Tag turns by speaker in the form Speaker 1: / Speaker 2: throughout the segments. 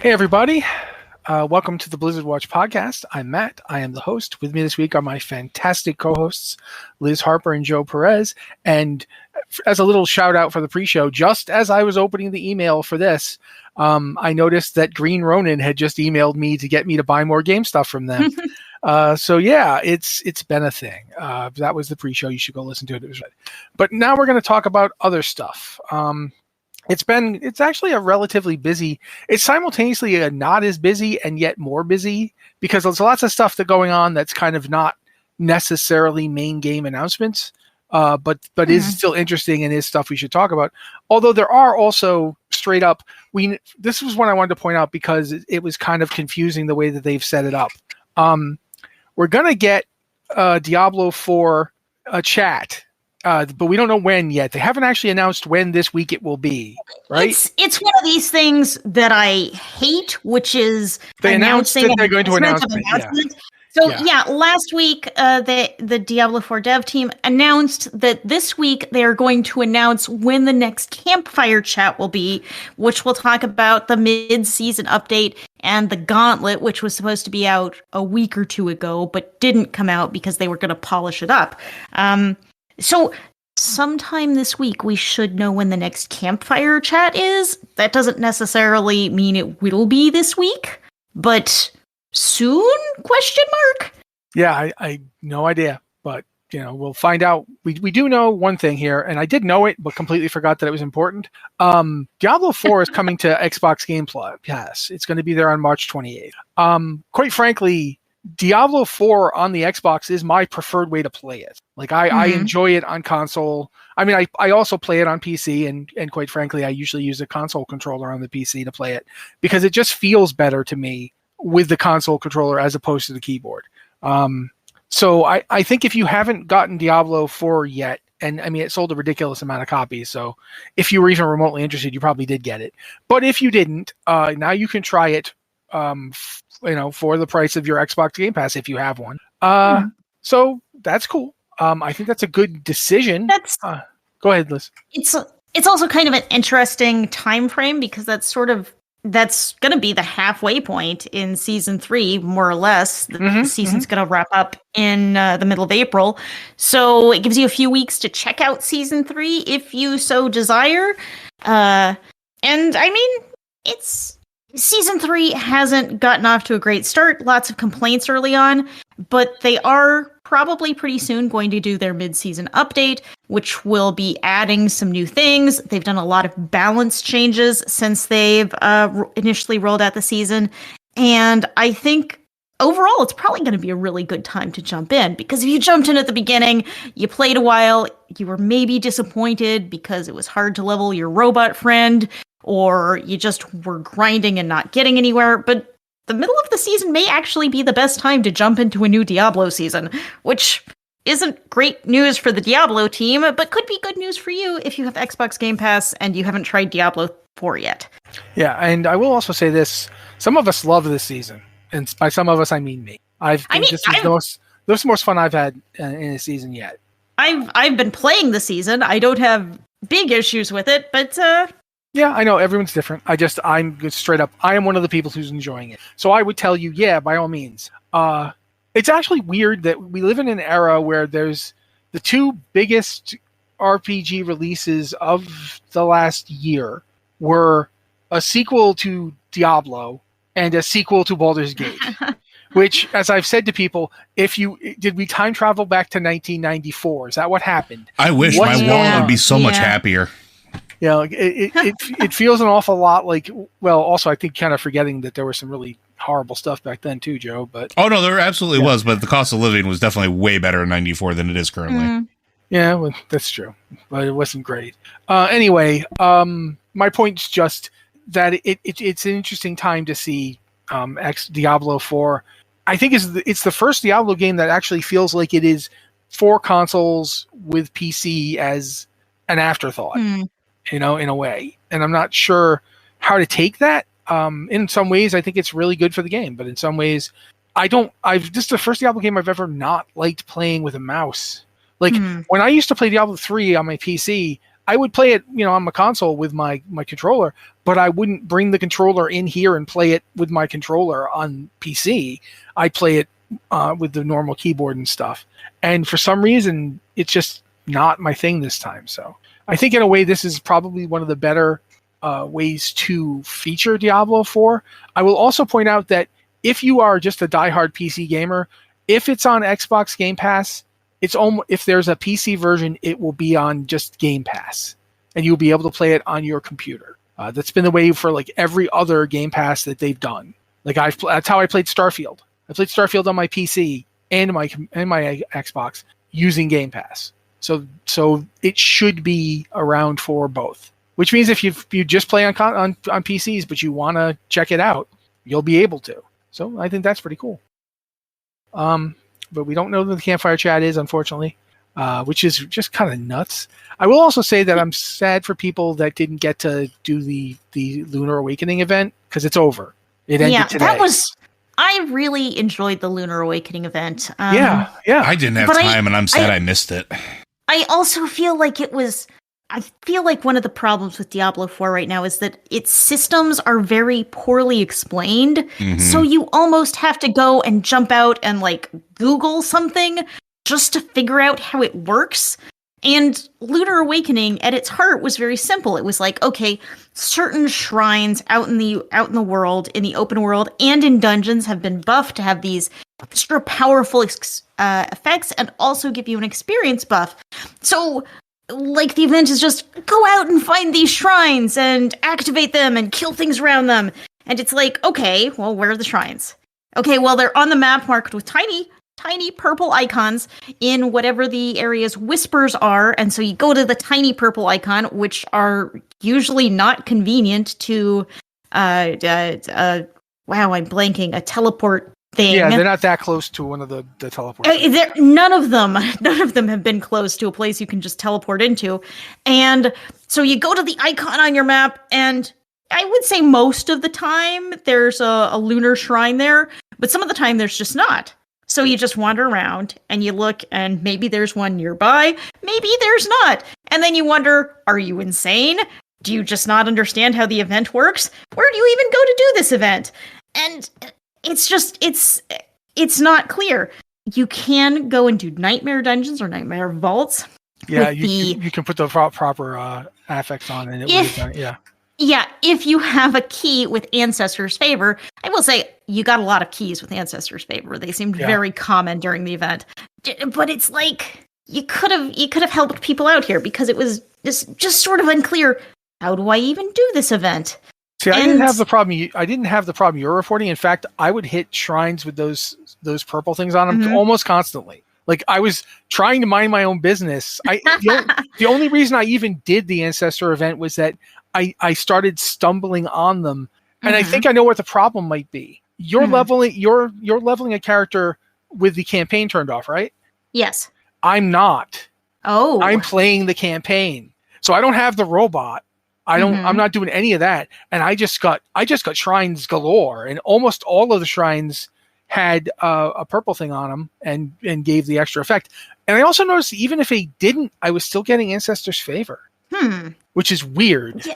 Speaker 1: Hey, everybody. Welcome to the Blizzard Watch podcast. I'm Matt. I am the host. With me this week are my fantastic co-hosts, Liz Harper and Joe Perez. And as a little shout out for the pre-show, just as I was opening the email for this, I noticed that Green Ronin had just emailed me to get me to buy more game stuff from them. So yeah, it's been a thing. That was the pre-show. You should go listen to it. It was right. But now we're going to talk about other stuff. It's actually a relatively busy, it's simultaneously a not as busy and yet more busy because there's lots of stuff that's going on that's kind of not necessarily main game announcements, but is still interesting and is stuff we should talk about. Although there are also straight up, this was one I wanted to point out because it was kind of confusing the way that they've set it up. We're going to get Diablo 4 a chat. But we don't know when yet. They haven't actually announced when this week it will be, right?
Speaker 2: It's one of these things that I hate, which is
Speaker 1: they announced that they're going to announce it.
Speaker 2: Last week the Diablo 4 dev team announced that this week they are going to announce when the next campfire chat will be, which will talk about the mid-season update and the Gauntlet, which was supposed to be out a week or two ago, but didn't come out because they were going to polish it up. So sometime this week, we should know when the next campfire chat is. That doesn't necessarily mean it will be this week, but soon? Question mark?
Speaker 1: Yeah, I no idea, but we'll find out. We do know one thing here, and I did know it, but completely forgot that it was important. Diablo 4 is coming to Xbox Game Pass. It's going to be there on March 28th. Quite frankly, Diablo 4 on the Xbox is my preferred way to play it. Like I enjoy it on console. I mean, I also play it on PC and quite frankly, I usually use a console controller on the PC to play it because it just feels better to me with the console controller as opposed to the keyboard. So I think if you haven't gotten Diablo 4 yet, and I mean, it sold a ridiculous amount of copies. So if you were even remotely interested, you probably did get it. But if you didn't, now you can try it for the price of your Xbox Game Pass if you have one. So that's cool. I think that's a good decision. Go ahead, Liz.
Speaker 2: It's also kind of an interesting time frame because that's going to be the halfway point in season 3, more or less. The season's going to wrap up in the middle of April. So it gives you a few weeks to check out season 3 if you so desire. And I mean, season 3 hasn't gotten off to a great start. Lots of complaints early on, but they are probably pretty soon going to do their mid-season update, which will be adding some new things. They've done a lot of balance changes since they've initially rolled out the season. And I think overall, it's probably going to be a really good time to jump in, because if you jumped in at the beginning, you played a while, you were maybe disappointed because it was hard to level your robot friend, or you just were grinding and not getting anywhere. But the middle of the season may actually be the best time to jump into a new Diablo season, which isn't great news for the Diablo team, but could be good news for you if you have Xbox Game Pass and you haven't tried Diablo 4 yet.
Speaker 1: Yeah, and I will also say this. Some of us love this season. And by some of us, I mean me. This is the most fun I've had in a season yet.
Speaker 2: I've been playing the season. I don't have big issues with it, but
Speaker 1: yeah, I know everyone's different. I'm straight up. I am one of the people who's enjoying it. So I would tell you, yeah, by all means. It's actually weird that we live in an era where there's the two biggest RPG releases of the last year were a sequel to Diablo and a sequel to Baldur's Gate. Which, as I've said to people, did we time travel back to 1994? Is that what happened?
Speaker 3: I wish my world would be so much happier.
Speaker 1: It feels an awful lot like, well, also I think kind of forgetting that there was some really horrible stuff back then too, Joe. But
Speaker 3: oh no, there absolutely was, but the cost of living was definitely way better in 94 than it is currently.
Speaker 1: Yeah, well, that's true, but it wasn't great. Anyway, my point's just that it's an interesting time to see Diablo 4. I think it's the first Diablo game that actually feels like it is for consoles with PC as an afterthought. In a way. And I'm not sure how to take that. In some ways, I think it's really good for the game, but in some ways, this is the first Diablo game I've ever not liked playing with a mouse. Like, when I used to play Diablo 3 on my PC, I would play it, on my console with my controller, but I wouldn't bring the controller in here and play it with my controller on PC. I play it with the normal keyboard and stuff. And for some reason, it's just not my thing this time. So I think in a way, this is probably one of the better ways to feature Diablo 4. I will also point out that if you are just a diehard PC gamer, if it's on Xbox Game Pass, it's almost, if there's a PC version, it will be on just Game Pass, and you'll be able to play it on your computer. That's been the way for like every other Game Pass that they've done. Like that's how I played Starfield. I played Starfield on my PC and my Xbox using Game Pass. So it should be around for both. Which means if you just play on PCs but you want to check it out, you'll be able to. So I think that's pretty cool. But we don't know who the Campfire Chat is, unfortunately, which is just kind of nuts. I will also say that I'm sad for people that didn't get to do the Lunar Awakening event because it's over. It ended today.
Speaker 2: I really enjoyed the Lunar Awakening event.
Speaker 1: Yeah.
Speaker 3: I didn't have time, and I'm sad I missed it.
Speaker 2: I also feel like I feel like one of the problems with Diablo 4 right now is that its systems are very poorly explained. Mm-hmm. So you almost have to go and jump out and like Google something just to figure out how it works. And Lunar Awakening at its heart was very simple. It was like, okay, certain shrines out in the world, in the open world and in dungeons have been buffed to have these extra powerful effects and also give you an experience buff. So like the event is just go out and find these shrines and activate them and kill things around them. And it's like, okay, well, where are the shrines? Okay, well, they're on the map marked with tiny purple icons in whatever the area's whispers are. And so you go to the tiny purple icon, which are usually not convenient to, wow, I'm blanking, a teleport thing.
Speaker 1: Yeah, they're not that close to one of the teleports.
Speaker 2: None of them have been close to a place you can just teleport into. And so you go to the icon on your map, and I would say most of the time there's a lunar shrine there, but some of the time there's just not. So you just wander around and you look, and maybe there's one nearby, maybe there's not. And then you wonder, are you insane? Do you just not understand how the event works? Where do you even go to do this event? And it's just, it's not clear. You can go into nightmare dungeons or nightmare vaults.
Speaker 1: Yeah, you can put the proper affix on, and it will be done. Yeah.
Speaker 2: Yeah, if you have a key with Ancestor's Favor, I will say you got a lot of keys with Ancestor's Favor. They seemed very common during the event. But it's like you could have helped people out here because it was just sort of unclear. How do I even do this event?
Speaker 1: See, I didn't have the problem you're reporting. In fact, I would hit shrines with those purple things on them almost constantly. Like I was trying to mind my own business. The only reason I even did the Ancestor event was that I started stumbling on them, and I think I know what the problem might be. You're leveling a character with the campaign turned off, right? Yes. I'm not. Oh. I'm playing the campaign, so I don't have the robot. I'm not doing any of that, and I just got shrines galore, and almost all of the shrines had a purple thing on them and gave the extra effect. And I also noticed even if they didn't, I was still getting Ancestor's Favor, which is weird. Yeah.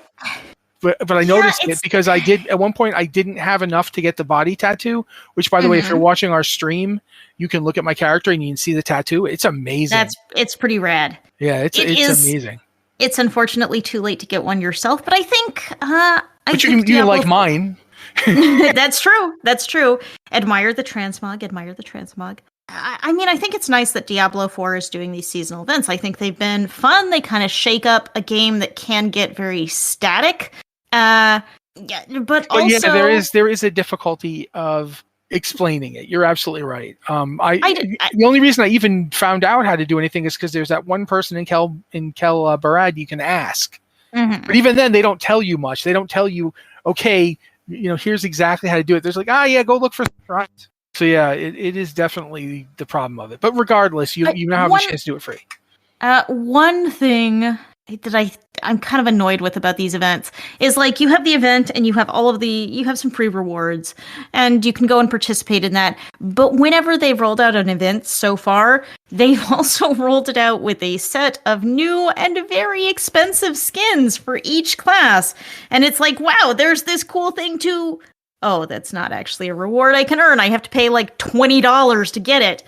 Speaker 1: But I noticed it because at one point I didn't have enough to get the body tattoo, which by the way, if you're watching our stream, you can look at my character and you can see the tattoo. It's amazing.
Speaker 2: It's pretty rad.
Speaker 1: Yeah, it's amazing.
Speaker 2: It's unfortunately too late to get one yourself, but I think
Speaker 1: but you can like mine.
Speaker 2: That's true. Admire the transmog. I mean, I think it's nice that Diablo 4 is doing these seasonal events. I think they've been fun. They kind of shake up a game that can get very static. But also
Speaker 1: there is a difficulty of explaining it. You're absolutely right. The only reason I even found out how to do anything is because there's that one person in Kel Barad you can ask. But even then, they don't tell you much. They don't tell you, okay, here's exactly how to do it. There's like, go look for shrines. So yeah, it is definitely the problem of it. But regardless, you now have a chance to do it free.
Speaker 2: One thing that I'm kind of annoyed with about these events is like you have the event and you have you have some free rewards and you can go and participate in that. But whenever they've rolled out an event so far, they've also rolled it out with a set of new and very expensive skins for each class. And it's like, wow, there's this cool thing too. Oh, that's not actually a reward I can earn. I have to pay like $20 to get it.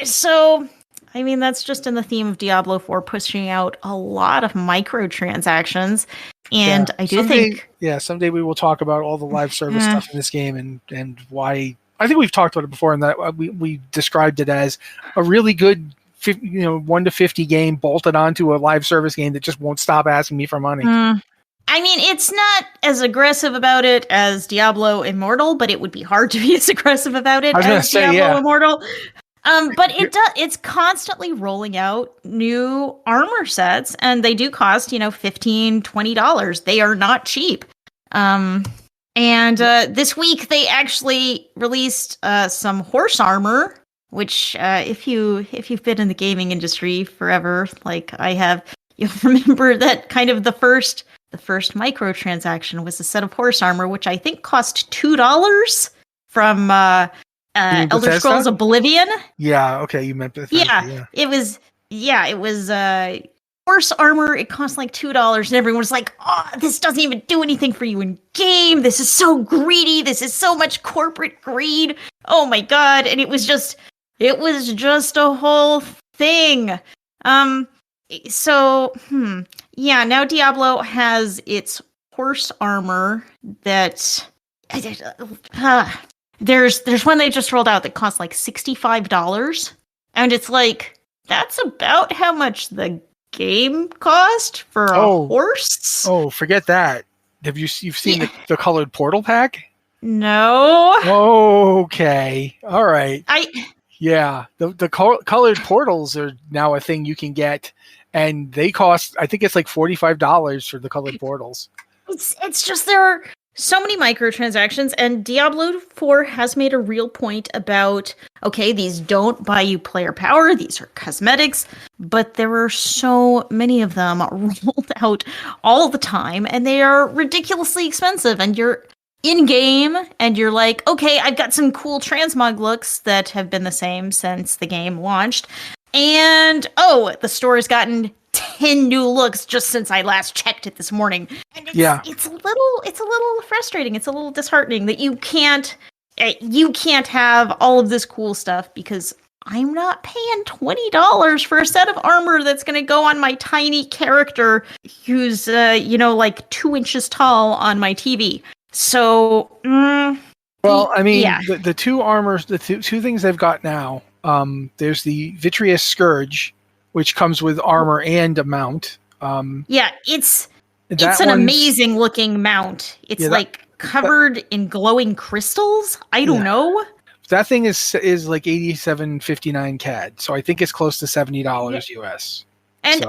Speaker 2: So, I mean, that's just in the theme of Diablo 4 pushing out a lot of microtransactions. And I do think...
Speaker 1: Yeah, someday we will talk about all the live service stuff in this game and why... I think we've talked about it before, and that we described it as a really good 1 to 50 game bolted onto a live service game that just won't stop asking me for money.
Speaker 2: I mean, it's not as aggressive about it as Diablo Immortal, but it would be hard to be as aggressive about it as Diablo Immortal. But it's constantly rolling out new armor sets, and they do cost, $15, $20. They are not cheap. And this week they actually released some horse armor, which if you've been in the gaming industry forever, like I have, you'll remember that kind of the first microtransaction was a set of horse armor, which I think cost $2 from Elder Scrolls Oblivion.
Speaker 1: Yeah, okay, you meant Bethesda.
Speaker 2: It was horse armor. It cost like $2, and everyone was like, "Oh, this doesn't even do anything for you in game. This is so greedy. This is so much corporate greed. Oh my god!" And it was just a whole thing. Now Diablo has its horse armor that there's one they just rolled out that costs like $65, and it's like that's about how much the game cost for a horse.
Speaker 1: Oh, forget that. You've seen the colored portal pack?
Speaker 2: No.
Speaker 1: Okay. All right. The colored portals are now a thing you can get, and they cost, I think it's like $45 for the colored portals.
Speaker 2: It's just there are so many microtransactions, and Diablo 4 has made a real point about, okay, these don't buy you player power, these are cosmetics, but there are so many of them rolled out all the time, and they are ridiculously expensive, and you're in-game, and you're like, okay, I've got some cool transmog looks that have been the same since the game launched, and, the store has gotten 10 new looks just since I last checked it this morning. And it's a little frustrating. It's a little disheartening that you can't have all of this cool stuff because I'm not paying $20 for a set of armor that's going to go on my tiny character who's like 2 inches tall on my TV. So,
Speaker 1: the two armors, the two things they've got now, there's the Vitreous Scourge, which comes with armor and a mount.
Speaker 2: It's an amazing looking mount. It's covered in glowing crystals. I don't know.
Speaker 1: That thing is like 87.59 CAD, so I think it's close to $70 US.
Speaker 2: And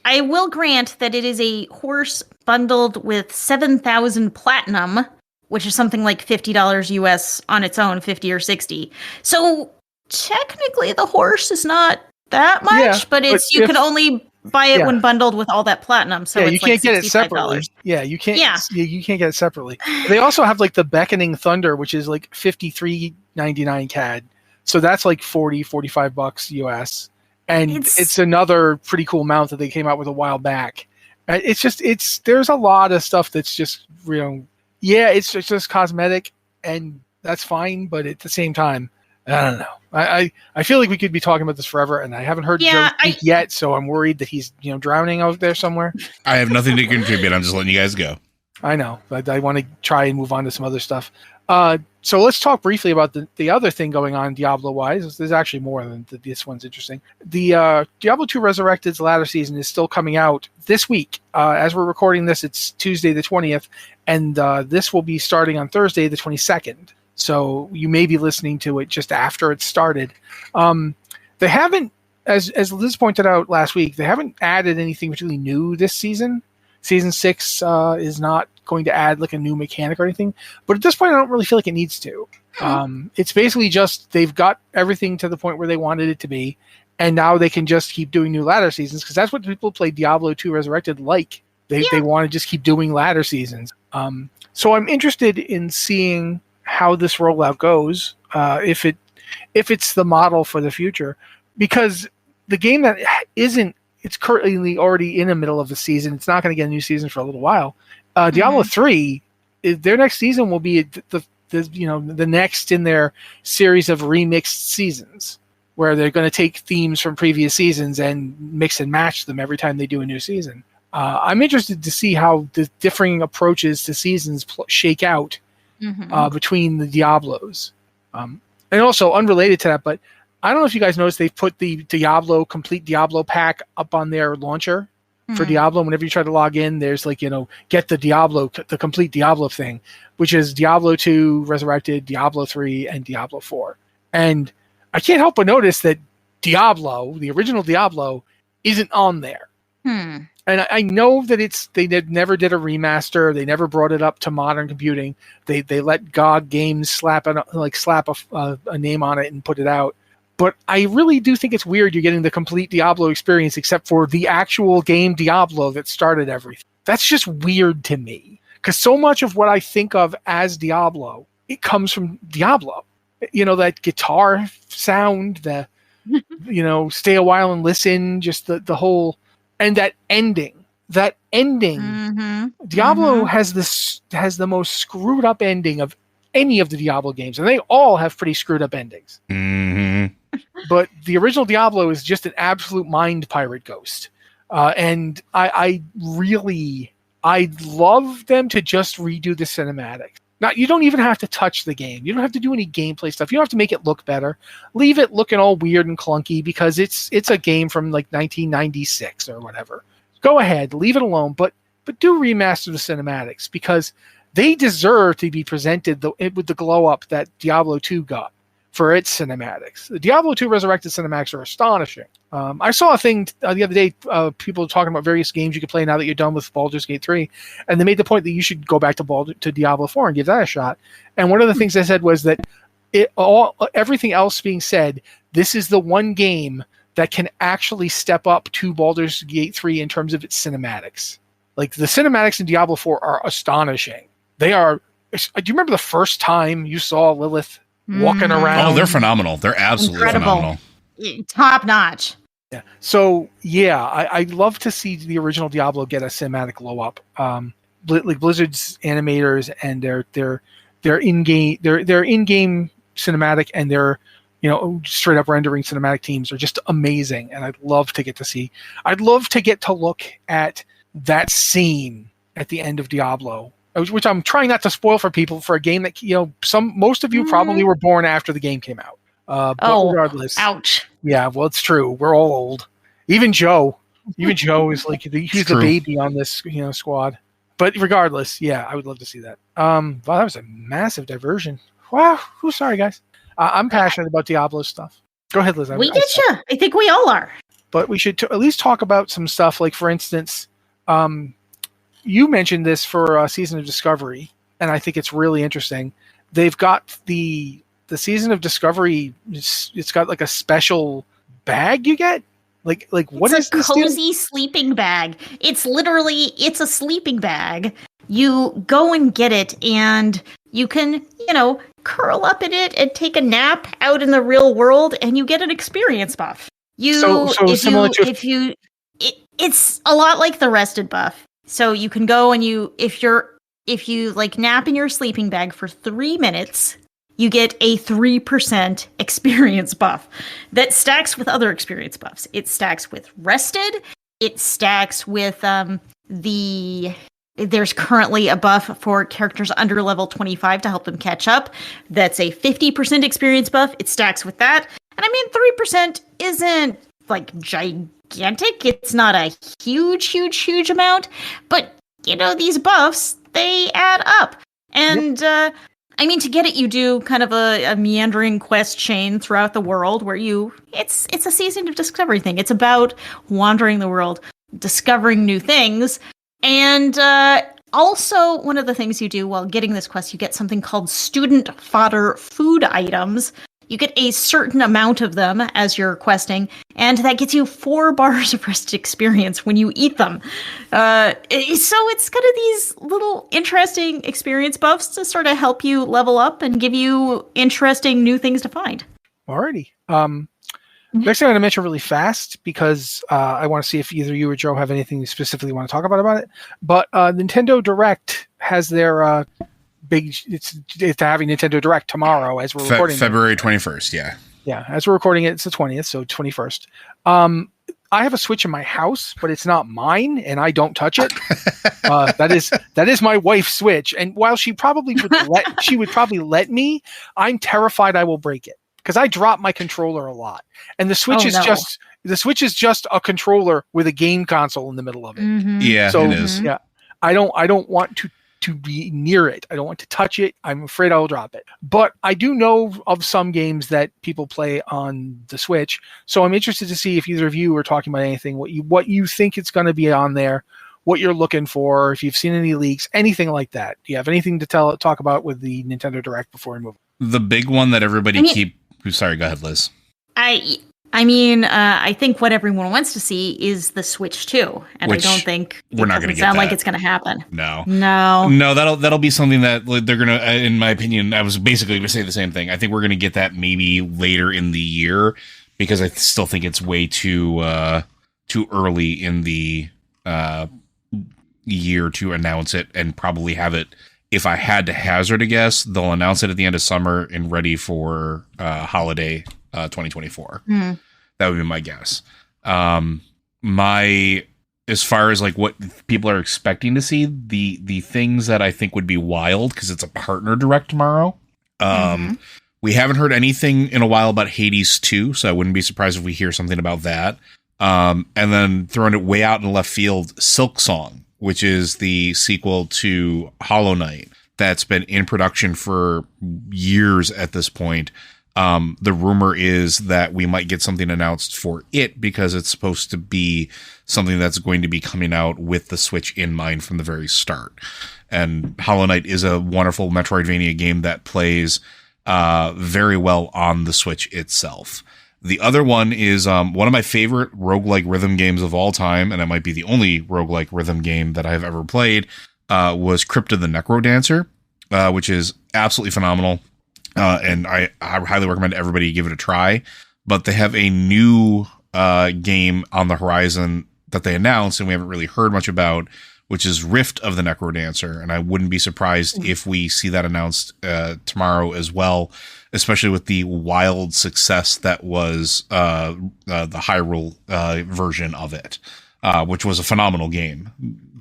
Speaker 2: I will grant that it is a horse bundled with 7,000 platinum, which is something like $50 US on its own, 50 or 60. So technically, the horse is not that much, but you can only buy it when bundled with all that platinum. So it's
Speaker 1: you can't get it separately. Yeah, you can't. Yeah. You can't get it separately. They also have like the Beckoning Thunder, which is like $53.99 CAD. So that's like $45 US, and it's another pretty cool mount that they came out with a while back. There's a lot of stuff that's just it's just cosmetic, and that's fine. But at the same time, I don't know. I feel like we could be talking about this forever, and I haven't heard Joe speak yet, so I'm worried that he's drowning out there somewhere.
Speaker 3: I have nothing to contribute. I'm just letting you guys go.
Speaker 1: I know. I want to try and move on to some other stuff. So let's talk briefly about the other thing going on Diablo-wise. There's actually more than this one's interesting. The Diablo 2 Resurrected's latter season is still coming out this week. As we're recording this, it's Tuesday the 20th, and this will be starting on Thursday the 22nd. So you may be listening to it just after it started. They haven't, as Liz pointed out last week, they haven't added anything particularly new this season. Season 6 is not going to add like a new mechanic or anything. But at this point, I don't really feel like it needs to. It's basically just they've got everything to the point where they wanted it to be. And now they can just keep doing new ladder seasons because that's what people play Diablo 2 Resurrected like. They want to just keep doing ladder seasons. So I'm interested in seeing how this rollout goes, if it's the model for the future. because the game that isn't, it's currently already in the middle of the season. It's not going to get a new season for a little while. Diablo 3, their next season will be the next in their series of remixed seasons, where they're going to take themes from previous seasons and mix and match them every time they do a new season. I'm interested to see how the differing approaches to seasons shake out between the Diablos. And also, unrelated to that, but I don't know if you guys noticed, they've put the complete Diablo pack up on their launcher for Diablo. Whenever you try to log in, there's get the complete Diablo thing, which is Diablo 2 Resurrected, Diablo 3, and Diablo 4. And I can't help but notice that Diablo, the original Diablo, isn't on there. And I know that they never did a remaster. They never brought it up to modern computing. They let GOG Games slap a name on it and put it out. But I really do think it's weird you're getting the complete Diablo experience except for the actual game Diablo that started everything. That's just weird to me. Because so much of what I think of as Diablo, it comes from Diablo. That guitar sound, stay a while and listen, just the whole, and that ending. Diablo has the most screwed up ending of any of the Diablo games, and they all have pretty screwed up endings. But the original Diablo is just an absolute mind pirate ghost. And I'd love them to just redo the cinematics. Now, you don't even have to touch the game. You don't have to do any gameplay stuff. You don't have to make it look better. Leave it looking all weird and clunky because it's a game from 1996 or whatever. Go ahead, leave it alone, but do remaster the cinematics because they deserve to be presented with the glow up that Diablo 2 got for its cinematics. The Diablo 2 Resurrected cinematics are astonishing. I saw a thing the other day, people talking about various games you can play now that you're done with Baldur's Gate 3, and they made the point that you should go back to Diablo 4 and give that a shot. And one of the things they said was that everything else being said, this is the one game that can actually step up to Baldur's Gate 3 in terms of its cinematics. Like, the cinematics in Diablo 4 are astonishing. They are... Do you remember the first time you saw Lilith walking around?
Speaker 3: Oh, they're phenomenal. They're absolutely phenomenal.
Speaker 2: Top notch.
Speaker 1: Yeah. So, yeah, I'd love to see the original Diablo get a cinematic glow up. Like Blizzard's animators and their in-game cinematic and their straight up rendering cinematic teams are just amazing, and I'd love to get to look at that scene at the end of Diablo, which I'm trying not to spoil for people for a game that most of you probably were born after the game came out. But regardless,
Speaker 2: ouch.
Speaker 1: Yeah, well, it's true. We're all old. Even Joe is like he's the baby on this squad. But regardless, yeah, I would love to see that. Wow, that was a massive diversion. Wow, sorry guys. I'm passionate about Diablo stuff. Go ahead, Liz.
Speaker 2: We get you. I think we all are.
Speaker 1: But we should at least talk about some stuff. Like, for instance, you mentioned this for Season of Discovery, and I think it's really interesting. They've got the Season of Discovery. It's got like a special bag you get. Like what is this?
Speaker 2: It's a cozy sleeping bag. It's a sleeping bag. You go and get it, and you can, curl up in it and take a nap out in the real world, and you get an experience buff. It's a lot like the rested buff. So you can go and if you like nap in your sleeping bag for 3 minutes, you get a 3% experience buff that stacks with other experience buffs. It stacks with rested. It stacks with there's currently a buff for characters under level 25 to help them catch up. That's a 50% experience buff. It stacks with that. And I mean, 3% isn't like gigantic. It's not a huge amount. But, these buffs, they add up. And, I mean, to get it, you do kind of a meandering quest chain throughout the world where it's a Season of Discovery thing. It's about wandering the world, discovering new things. And also, one of the things you do while getting this quest, you get something called student fodder food items. You get a certain amount of them as you're questing, and that gets you 4 bars of rested experience when you eat them. So it's kind of these little interesting experience buffs to sort of help you level up and give you interesting new things to find.
Speaker 1: Alrighty. Next thing I'm going to mention really fast because I want to see if either you or Joe have anything you specifically want to talk about it. But Nintendo Direct has their big. It's having Nintendo Direct tomorrow as we're recording.
Speaker 3: February 21st. Yeah.
Speaker 1: Yeah, as we're recording it, it's the 20th, so 21st. I have a Switch in my house, but it's not mine, and I don't touch it. That is my wife's Switch, and while she would probably let me, I'm terrified I will break it because I drop my controller a lot, and the Switch is just a controller with a game console in the middle of it.
Speaker 2: Mm-hmm.
Speaker 3: Yeah,
Speaker 1: so,
Speaker 3: it is.
Speaker 1: Yeah, I don't want to be near it. I don't want to touch it. I'm afraid I'll drop it. But I do know of some games that people play on the Switch, so I'm interested to see if either of you are talking about anything, what you think it's going to be on there, what you're looking for, if you've seen any leaks, anything like that. Do you have anything to talk about with the Nintendo Direct before we move on?
Speaker 3: The big one that everybody Sorry, go ahead, Liz.
Speaker 2: I think what everyone wants to see is the Switch 2, and
Speaker 3: Which
Speaker 2: I don't think
Speaker 3: we're not going to get
Speaker 2: sound
Speaker 3: that.
Speaker 2: like it's going to happen.
Speaker 3: No. That'll be something that they're going to. In my opinion, I was basically going to say the same thing. I think we're going to get that maybe later in the year because I still think it's way too early in the year to announce it and probably have it. If I had to hazard a guess, they'll announce it at the end of summer and ready for holiday 2024. That would be my guess. As far as like what people are expecting to see, the things that I think would be wild because it's a partner direct tomorrow. We haven't heard anything in a while about Hades 2, so I wouldn't be surprised if we hear something about that. And then throwing it way out in left field, Silk Song, which is the sequel to Hollow Knight that's been in production for years at this point. The rumor is that we might get something announced for it because it's supposed to be something that's going to be coming out with the Switch in mind from the very start. And Hollow Knight is a wonderful Metroidvania game that plays very well on the Switch itself. The other one is one of my favorite roguelike rhythm games of all time, and it might be the only roguelike rhythm game that I've ever played, was Crypta the Necrodancer, which is absolutely phenomenal. And I highly recommend everybody give it a try. But they have a new game on the horizon that they announced, and we haven't really heard much about, which is Rift of the Necrodancer. And I wouldn't be surprised if we see that announced tomorrow as well, especially with the wild success that was the Hyrule version of it, which was a phenomenal game.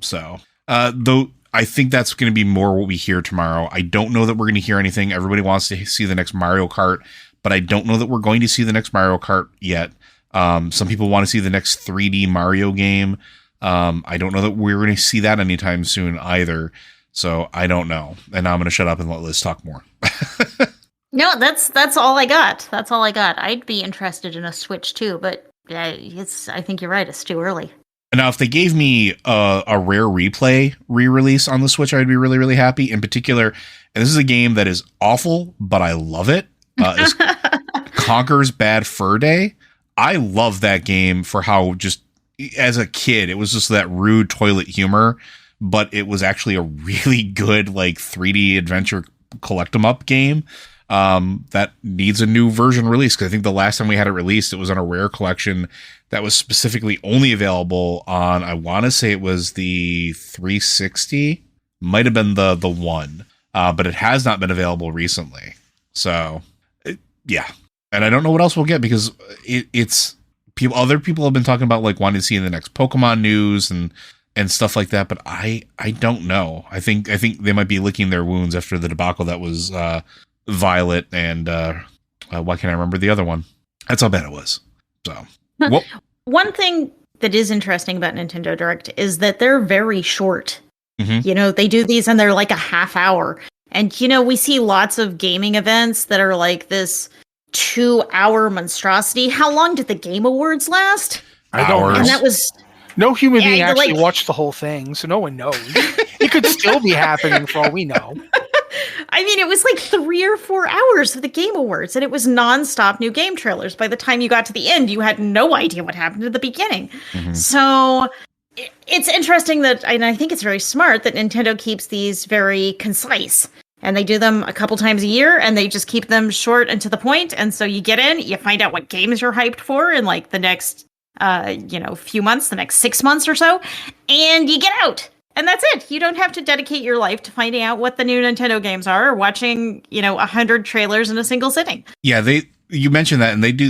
Speaker 3: So, though I think that's going to be more what we hear tomorrow. I don't know that we're going to hear anything. Everybody wants to see the next Mario Kart, but I don't know that we're going to see the next Mario Kart yet. Some people want to see the next 3D Mario game. I don't know that we're going to see that anytime soon either. So I don't know. And now I'm going to shut up and let Liz talk more.
Speaker 2: No, that's all I got. That's all I got. I'd be interested in a Switch too, but I think you're right. It's too early.
Speaker 3: Now, if they gave me a Rare Replay re-release on the Switch, I'd be really, really happy. In particular, and this is a game that is awful, but I love it, is Conker's Bad Fur Day. I love that game for how just, as a kid, it was just that rude toilet humor, but it was actually a really good, like, 3D adventure collect-em-up game. That needs a new version release, because I think the last time we had it released, it was on a Rare collection that was specifically only available on, I want to say it was the 360, might have been the one, but it has not been available recently. So, yeah. And I don't know what else we'll get, because it's people. Other people have been talking about like wanting to see the next Pokemon news and stuff like that, but I don't know. I think they might be licking their wounds after the debacle that was Violet and why can't I remember the other one? That's how bad it was. So
Speaker 2: one thing that is interesting about Nintendo Direct is that they're very short. Mm-hmm. You know, they do these and they're like a half hour. And, you know, we see lots of gaming events that are like this 2-hour monstrosity. How long did the Game Awards last?
Speaker 1: I don't know.
Speaker 2: And that was...
Speaker 1: No human being actually watched the whole thing, so no one knows. It could still be happening for all we know.
Speaker 2: I mean, it was like 3 or 4 hours of the Game Awards, and it was nonstop new game trailers. By the time you got to the end, you had no idea what happened at the beginning. Mm-hmm. So it's interesting that, and I think it's very smart that Nintendo keeps these very concise. And they do them a couple times a year, and they just keep them short and to the point. And so you get in, you find out what games you're hyped for in like the next, few months, the next 6 months or so, and you get out. And that's it. You don't have to dedicate your life to finding out what the new Nintendo games are or watching, 100 trailers in a single sitting.
Speaker 3: Yeah, you mentioned that, and it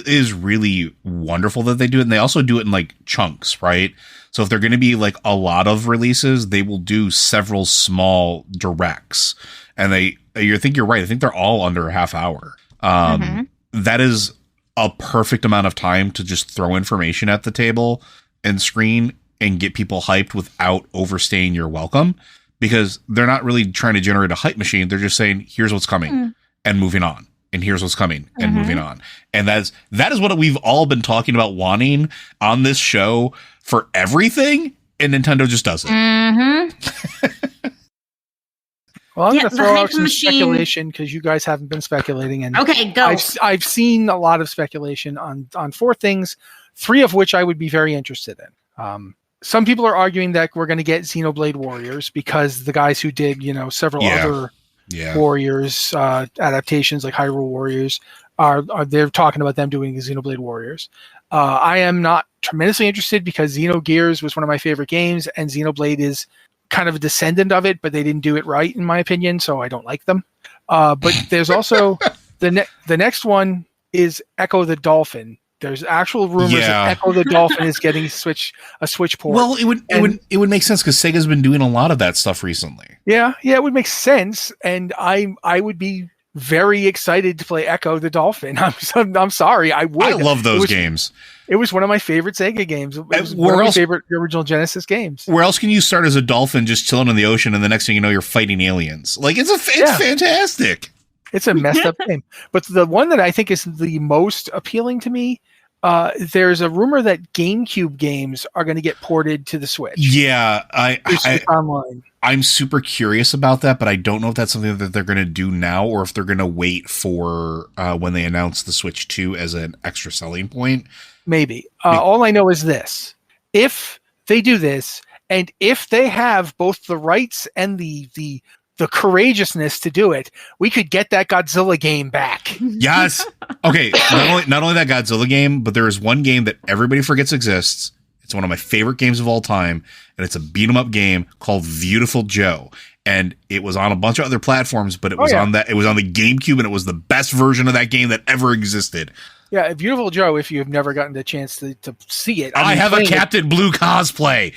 Speaker 3: is really wonderful that they do it. And they also do it in like chunks, right? So if they're going to be like a lot of releases, they will do several small directs. And you think you're right. I think they're all under a half hour. That is a perfect amount of time to just throw information at the table and screen and get people hyped without overstaying your welcome, because they're not really trying to generate a hype machine. They're just saying, here's what's coming and moving on. And here's what's coming and moving on. And that is what we've all been talking about wanting on this show for everything. And Nintendo just does it.
Speaker 1: Well, I'm going to throw out some speculation because you guys haven't been speculating. And
Speaker 2: okay, go.
Speaker 1: I've seen a lot of speculation on 4 things, 3 of which I would be very interested in. Some people are arguing that we're going to get Xenoblade Warriors because the guys who did, several other Warriors adaptations like Hyrule Warriors they're talking about them doing Xenoblade Warriors. I am not tremendously interested because Xenogears was one of my favorite games, and Xenoblade is kind of a descendant of it, but they didn't do it right in my opinion, so I don't like them. But there's also the next one is Echo the Dolphin. There's actual rumors that Echo the Dolphin is getting a Switch port.
Speaker 3: Well, it would make sense because Sega's been doing a lot of that stuff recently.
Speaker 1: Yeah, it would make sense, and I would be very excited to play Echo the Dolphin. I'm sorry, I would.
Speaker 3: I love those games.
Speaker 1: It was one of my favorite Sega games. It was one of my favorite original Genesis games.
Speaker 3: Where else can you start as a dolphin just chilling in the ocean, and the next thing you know, you're fighting aliens? Like it's fantastic.
Speaker 1: It's a messed up game. But the one that I think is the most appealing to me, there's a rumor that GameCube games are going to get ported to the Switch.
Speaker 3: Yeah,
Speaker 1: online.
Speaker 3: I'm super curious about that, but I don't know if that's something that they're going to do now or if they're going to wait for when they announce the Switch 2 as an extra selling point.
Speaker 1: Maybe. All I know is this. If they do this, and if they have both the rights and the courageousness to do it, we could get that Godzilla game back.
Speaker 3: Yes. Okay. Not only that Godzilla game, but there is one game that everybody forgets exists. It's one of my favorite games of all time, and it's a beat 'em up game called Beautiful Joe. And it was on a bunch of other platforms, but it was on the GameCube, and it was the best version of that game that ever existed.
Speaker 1: Yeah, Beautiful Joe, if you have never gotten the chance to see it.
Speaker 3: I have a Captain Blue cosplay.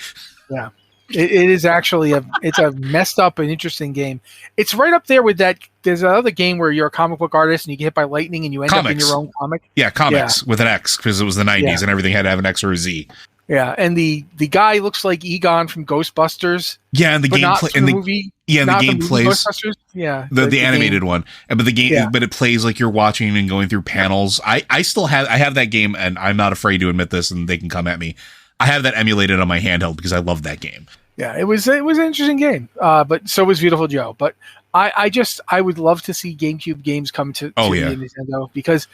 Speaker 1: Yeah. It is actually it's a messed up and interesting game. It's right up there with that. There's another game where you're a comic book artist and you get hit by lightning and you end up in your own comic.
Speaker 3: Yeah, comics with an X because it was the 90s and everything had to have an X or a Z.
Speaker 1: Yeah, and the guy looks like Egon from Ghostbusters.
Speaker 3: Yeah, and the game
Speaker 1: movie.
Speaker 3: Yeah, and the game plays.
Speaker 1: Yeah,
Speaker 3: the animated one, but the game, but it plays like you're watching and going through panels. I still have that game, and I'm not afraid to admit this, and they can come at me. I have that emulated on my handheld because I love that game.
Speaker 1: Yeah, it was an interesting game, but so was Beautiful Joe. But I would love to see GameCube games come to Nintendo because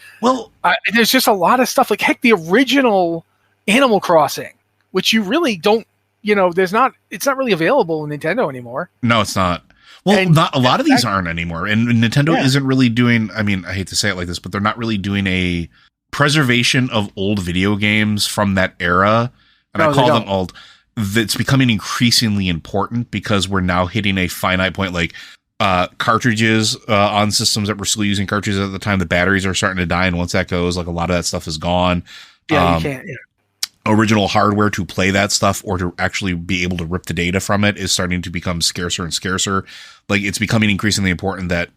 Speaker 1: there's just a lot of stuff. Like heck, the original Animal Crossing, which you really don't, it's not really available in Nintendo anymore.
Speaker 3: No, it's not. Well, not a lot of these aren't anymore, and Nintendo isn't really doing. I mean, I hate to say it like this, but they're not really doing a preservation of old video games from that era. And I call them old. That's becoming increasingly important because we're now hitting a finite point. Like cartridges on systems that were still using cartridges at the time, the batteries are starting to die, and once that goes, like a lot of that stuff is gone.
Speaker 1: Yeah, you can't. Yeah.
Speaker 3: Original hardware to play that stuff or to actually be able to rip the data from it is starting to become scarcer and scarcer. Like it's becoming increasingly important that,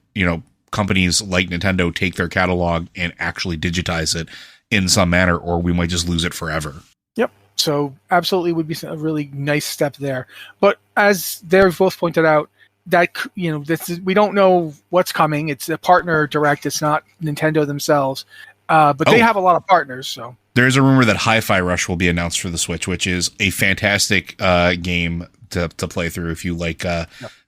Speaker 3: companies like Nintendo take their catalog and actually digitize it in some manner, or we might just lose it forever.
Speaker 1: Yep. So absolutely would be a really nice step there. But as they've both pointed out, that, we don't know what's coming. It's a partner direct. It's not Nintendo themselves. But they have a lot of partners, so.
Speaker 3: There's a rumor that Hi-Fi Rush will be announced for the Switch, which is a fantastic game to play through if you like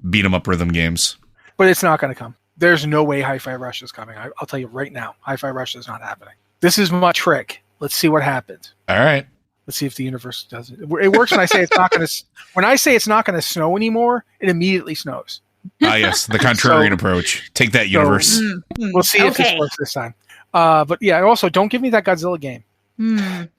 Speaker 3: beat 'em up rhythm games.
Speaker 1: But it's not going to come. There's no way Hi-Fi Rush is coming. I'll tell you right now, Hi-Fi Rush is not happening. This is my trick. Let's see what happens.
Speaker 3: All right.
Speaker 1: Let's see if the universe does it. It works when I say it's not going to. When I say it's not going to snow anymore, it immediately snows.
Speaker 3: Yes, the contrarian approach. Take that, universe.
Speaker 1: We'll see if this works this time. But yeah, also don't give me that Godzilla game.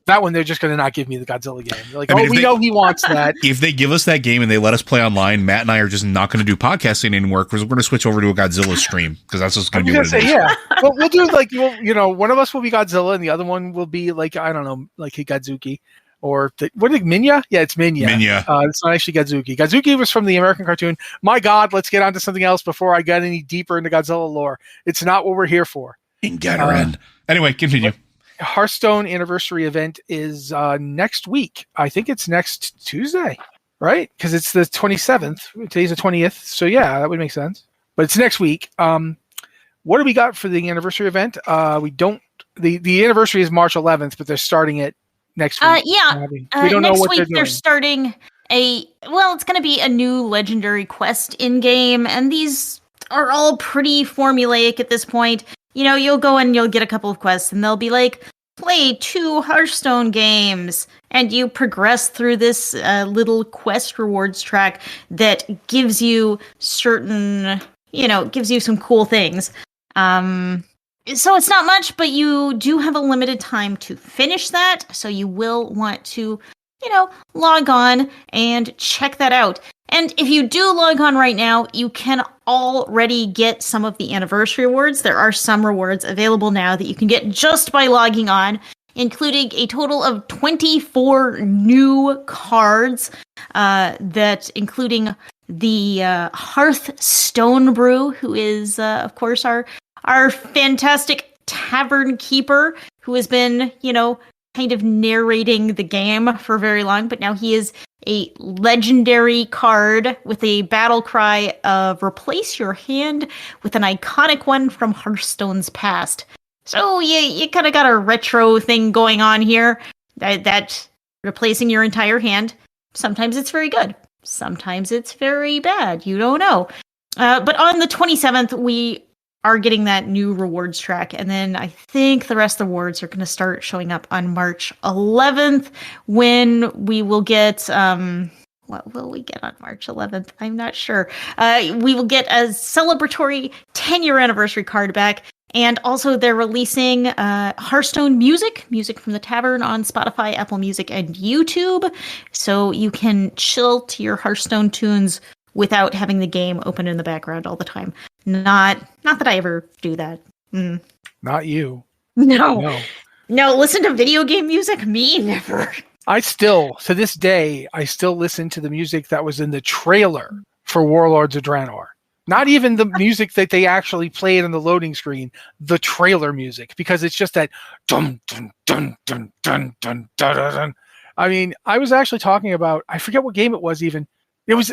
Speaker 1: That one, they're just going to not give me the Godzilla game. They're like, we know he wants that.
Speaker 3: If they give us that game and they let us play online, Matt and I are just not going to do podcasting anymore because we're going to switch over to a Godzilla stream because that's just going to be what it is.
Speaker 1: Yeah, well, we'll do like, one of us will be Godzilla and the other one will be like, I don't know, like Hikadzuki. Or what is it, Minya? Yeah, it's Minya. It's not actually Godzuki. Godzuki was from the American cartoon. My God, let's get on to something else before I get any deeper into Godzilla lore. It's not what we're here for.
Speaker 3: In Gatoran. Anyway, continue.
Speaker 1: Hearthstone anniversary event is next week. I think it's next Tuesday, right? Because it's the 27th. Today's the 20th. So yeah, that would make sense. But it's next week. What do we got for the anniversary event? We don't. The anniversary is March 11th, but they're starting it next week.
Speaker 2: We don't know what they're starting it's going to be a new legendary quest in game, and these are all pretty formulaic at this point. You'll go and you'll get a couple of quests, and they'll be like, play 2 Hearthstone games, and you progress through this little quest rewards track that gives you certain, gives you some cool things. So it's not much, but you do have a limited time to finish that. So you will want to, log on and check that out. And if you do log on right now, you can already get some of the anniversary rewards. There are some rewards available now that you can get just by logging on, including a total of 24 new cards, including the Hearthstone Brew, who is, of course, our fantastic tavern keeper who has been, kind of narrating the game for very long, but now he is a legendary card with a battle cry of replace your hand with an iconic one from Hearthstone's past. So you kind of got a retro thing going on here that replacing your entire hand. Sometimes it's very good. Sometimes it's very bad. You don't know. But on the 27th, we are getting that new rewards track. And then I think the rest of the rewards are going to start showing up on March 11th when we will get, what will we get on March 11th? I'm not sure. We will get a celebratory 10-year anniversary card back. And also they're releasing Hearthstone music from the tavern on Spotify, Apple Music, and YouTube. So you can chill to your Hearthstone tunes without having the game open in the background all the time. Not that I ever do that.
Speaker 1: Not you.
Speaker 2: No, listen to video game music? Me? Never.
Speaker 1: To this day, I still listen to the music that was in the trailer for Warlords of Draenor. Not even the music that they actually played on the loading screen, the trailer music, because it's just that dun dun dun dun dun dun dun dun. I mean, I was actually talking about, I forget what game it was even. It was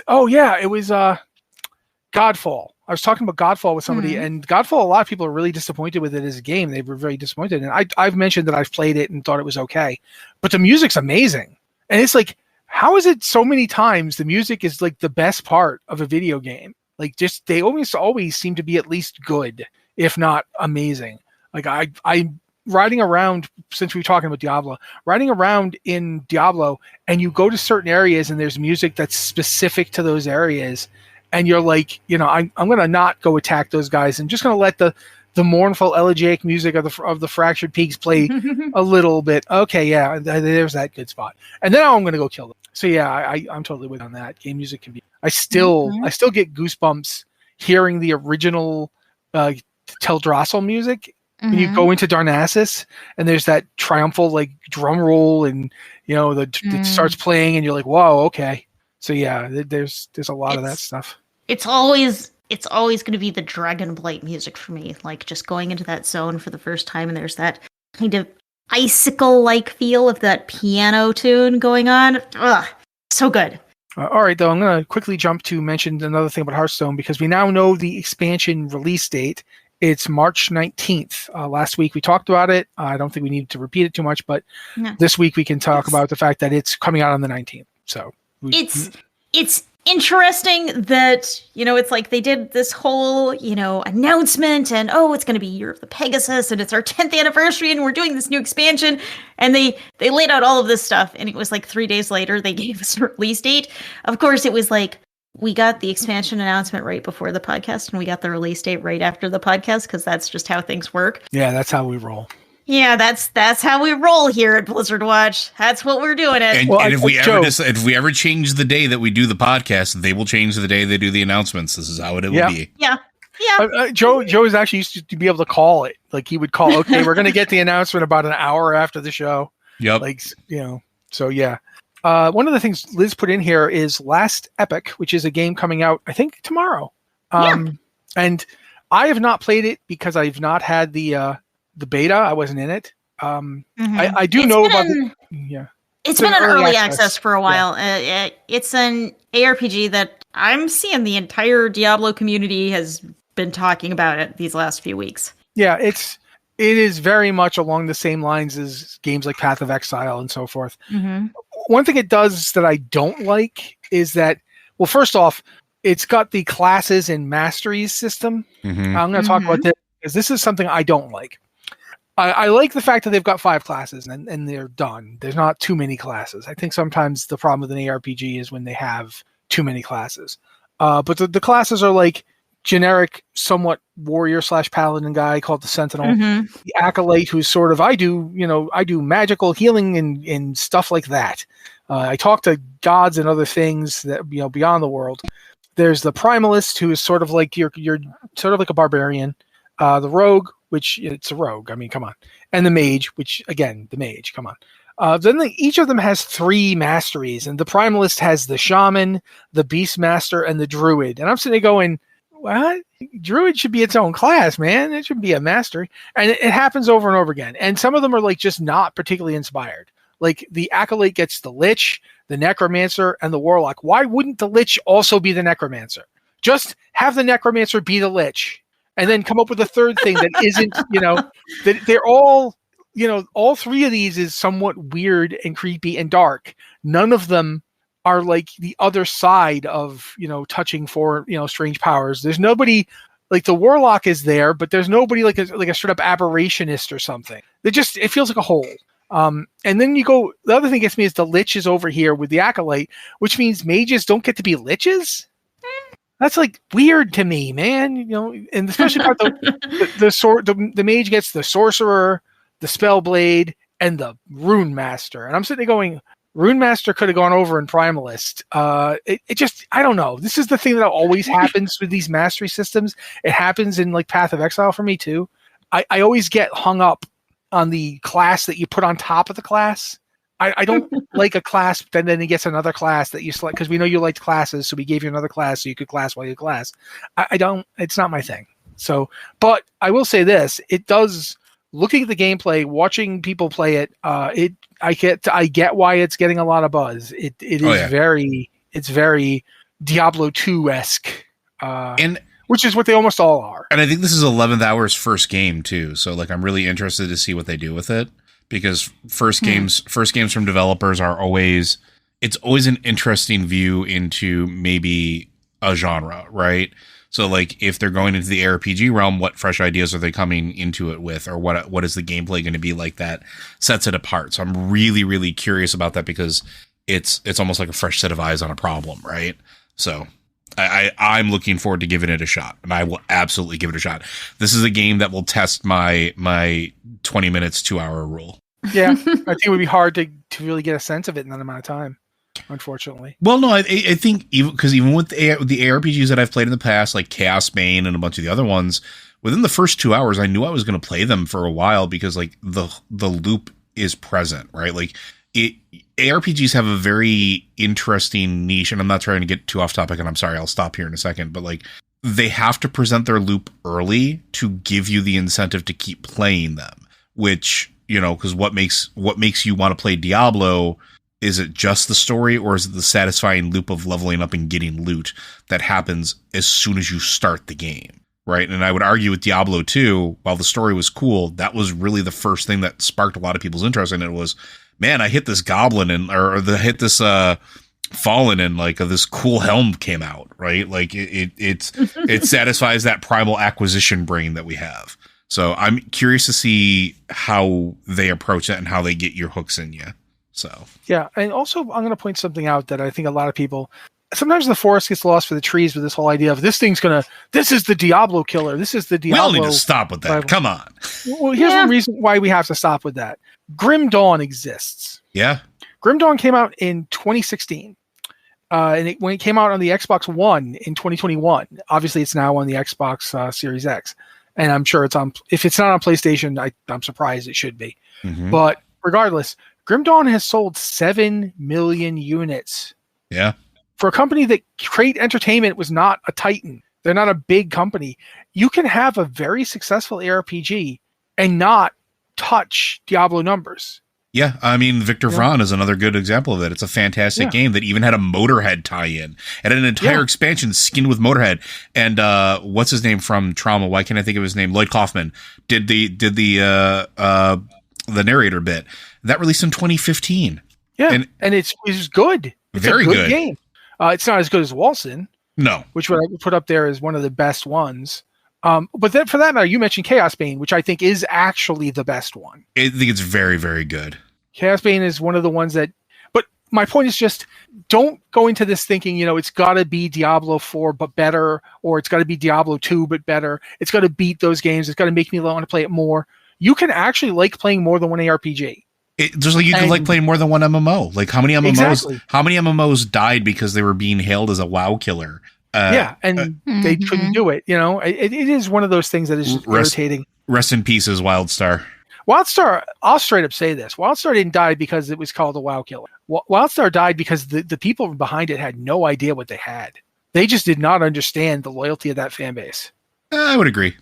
Speaker 1: Godfall. I was talking about Godfall with somebody, and Godfall, a lot of people are really disappointed with it as a game. They were very disappointed. And I've mentioned that I've played it and thought it was okay. But the music's amazing. And it's like, how is it so many times the music is like the best part of a video game? Like, just, they always seem to be at least good, if not amazing. Like, I'm riding around, since we were talking about Diablo, riding around in Diablo, and you go to certain areas and there's music that's specific to those areas. And you're like, I'm going to not go attack those guys and just going to let the mournful elegiac music of the Fractured Peaks play a little bit. Okay, yeah, there's that good spot. And then I'm going to go kill them. So yeah, I'm totally with on that. Game music can be. I still get goosebumps hearing the original Teldrassil music when you go into Darnassus and there's that triumphal like drum roll and it starts playing and you're like, whoa, okay. So yeah, there's a lot of that stuff.
Speaker 2: It's always going to be the Dragonblight music for me. Like just going into that zone for the first time, and there's that kind of icicle-like feel of that piano tune going on. Ugh, so good.
Speaker 1: All right, though, I'm going to quickly jump to mention another thing about Hearthstone because we now know the expansion release date. It's March 19th. Last week we talked about it. I don't think we need to repeat it too much, but this week we can talk about the fact that it's coming out on the 19th. So.
Speaker 2: It's interesting that, it's like they did this whole, announcement and, it's going to be Year of the Pegasus and it's our 10th anniversary and we're doing this new expansion. And they laid out all of this stuff. And it was like 3 days later, they gave us a release date. Of course, it was like we got the expansion announcement right before the podcast, and we got the release date right after the podcast, because that's just how things work.
Speaker 1: Yeah, that's how we roll.
Speaker 2: Yeah, that's how we roll here at Blizzard Watch. That's what we're doing.
Speaker 3: And if we ever change the day that we do the podcast, they will change the day they do the announcements. This is how it will be.
Speaker 2: Yeah.
Speaker 1: Joe is actually used to be able to call it. Like he would call, okay, we're going to get the announcement about an hour after the show.
Speaker 3: Yep.
Speaker 1: Like, so yeah. One of the things Liz put in here is Last Epoch, which is a game coming out, I think, tomorrow. And I have not played it because I've not had the beta. I wasn't in it. I do know about it. Yeah.
Speaker 2: It's been an early access for a while. Yeah. It's an ARPG that I'm seeing the entire Diablo community has been talking about it these last few weeks.
Speaker 1: Yeah, it is very much along the same lines as games like Path of Exile and so forth. Mm-hmm. One thing it does that I don't like is that, well, first off, it's got the classes and masteries system. Mm-hmm. I'm going to talk about this because this is something I don't like. I like the fact that they've got 5 classes and they're done. There's not too many classes. I think sometimes the problem with an ARPG is when they have too many classes. But the classes are like generic, somewhat warrior / paladin guy called the Sentinel, the Acolyte, who's sort of I do magical healing and stuff like that. I talk to gods and other things that beyond the world. There's the Primalist, who is sort of like you're sort of like a barbarian. The Rogue, which it's a rogue. I mean, come on. And the Mage, which again, the Mage, come on. Then each of them has 3 masteries, and the Primalist has the Shaman, the Beastmaster, and the Druid. And I'm sitting there going, what? Druid should be its own class, man. It should be a mastery. And it happens over and over again. And some of them are like just not particularly inspired. Like the Acolyte gets the Lich, the Necromancer, and the Warlock. Why wouldn't the Lich also be the Necromancer? Just have the Necromancer be the Lich. And then come up with a third thing that isn't, that they're all, all 3 of these is somewhat weird and creepy and dark. None of them are like the other side of, touching for, strange powers. There's nobody like the Warlock is there, but there's nobody like a straight up aberrationist or something. It feels like a hole. And then the other thing gets me is the Lich is over here with the Acolyte, which means mages don't get to be liches. That's like weird to me, man. And especially about the Mage gets the Sorcerer, the Spellblade, and the Rune Master. And I'm sitting there going, Rune Master could have gone over in Primalist. It just, I don't know. This is the thing that always happens with these mastery systems. It happens in like Path of Exile for me too. I always get hung up on the class that you put on top of the class. I don't like a class, then he gets another class that you select because we know you liked classes, so we gave you another class so you could class while you class. I don't. It's not my thing. So, but I will say this: it does. Looking at the gameplay, watching people play it, I get why it's getting a lot of buzz. It is very Diablo 2-esque, and which is what they almost all are.
Speaker 3: And I think this is 11th Hour's first game too, so like I'm really interested to see what they do with it. Because first games from developers are always an interesting view into maybe a genre, right? So like if they're going into the ARPG realm, what fresh ideas are they coming into it with, or what is the gameplay going to be like that sets it apart? So I'm really, really curious about that because it's almost like a fresh set of eyes on a problem, right? So I'm looking forward to giving it a shot, and I will absolutely give it a shot. This is a game that will test my 20 minutes, 2 hour rule.
Speaker 1: Yeah, I think it would be hard to really get a sense of it in that amount of time, unfortunately.
Speaker 3: Well, no, I think even with the ARPGs that I've played in the past, like Chaos Bane and a bunch of the other ones, within the first 2 hours, I knew I was going to play them for a while because like the loop is present, right? Like ARPGs have a very interesting niche, and I'm not trying to get too off topic, and I'm sorry, I'll stop here in a second, but like they have to present their loop early to give you the incentive to keep playing them, which, because what makes you want to play Diablo, is it just the story, or is it the satisfying loop of leveling up and getting loot that happens as soon as you start the game, right? And I would argue with Diablo 2, while the story was cool, that was really the first thing that sparked a lot of people's interest in it was, man, I hit this goblin hit this fallen and like this cool helm came out, right? Like it satisfies that primal acquisition brain that we have. So I'm curious to see how they approach that and how they get your hooks in you. So
Speaker 1: yeah, and also I'm going to point something out that I think a lot of people sometimes the forest gets lost for the trees with this whole idea of this is the Diablo killer. This is the Diablo.
Speaker 3: We all need to stop with that.
Speaker 1: rival.
Speaker 3: Come on.
Speaker 1: Well, here's the reason why we have to stop with that. Grim Dawn exists.
Speaker 3: Yeah.
Speaker 1: Grim Dawn came out in 2016. When it came out on the Xbox One in 2021, obviously it's now on the Xbox Series X. And I'm sure if it's not on PlayStation, I'm surprised it should be.
Speaker 3: Mm-hmm.
Speaker 1: But regardless, Grim Dawn has sold 7 million units.
Speaker 3: Yeah.
Speaker 1: For a company that Crate Entertainment was not a titan, they're not a big company. You can have a very successful ARPG and not touch Diablo numbers.
Speaker 3: Yeah, I mean, Victor Vran is another good example of it. It's a fantastic game that even had a Motorhead tie-in and an entire expansion skinned with Motorhead. And what's his name from Trauma? Why can't I think of his name? Lloyd Kaufman did the narrator bit that released in 2015.
Speaker 1: Yeah, and it's good. It's
Speaker 3: very
Speaker 1: a
Speaker 3: good
Speaker 1: game. It's not as good as Walson.
Speaker 3: No,
Speaker 1: which I would put up there as one of the best ones. But then for that matter, you mentioned Chaos Bane, which I think is actually the best one.
Speaker 3: I think it's very, very good.
Speaker 1: Chaos Bane is one of the ones that, but my point is just don't go into this thinking, it's got to be Diablo 4 but better, or it's got to be Diablo 2 but better. It's got to beat those games. It's got to make me want to play it more. You can actually like playing more than one ARPG.
Speaker 3: Just like you can like playing more than one MMO. Like how many MMOs died because they were being hailed as a WoW killer? They couldn't do it. It is one of those things that is irritating. Rest in pieces, WildStar.
Speaker 1: WildStar, I'll straight up say this. WildStar didn't die because it was called a WoW killer. WildStar died because the people behind it had no idea what they had. They just did not understand the loyalty of that fan base.
Speaker 3: I would agree.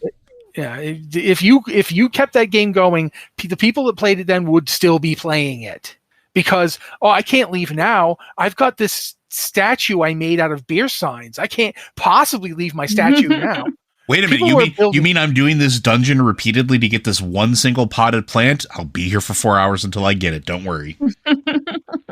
Speaker 1: Yeah, if you kept that game going, the people that played it then would still be playing it because, I can't leave now. I've got this statue I made out of beer signs. I can't possibly leave my statue now.
Speaker 3: Wait a minute, you mean I'm doing this dungeon repeatedly to get this one single potted plant? I'll be here for 4 hours until I get it. Don't worry.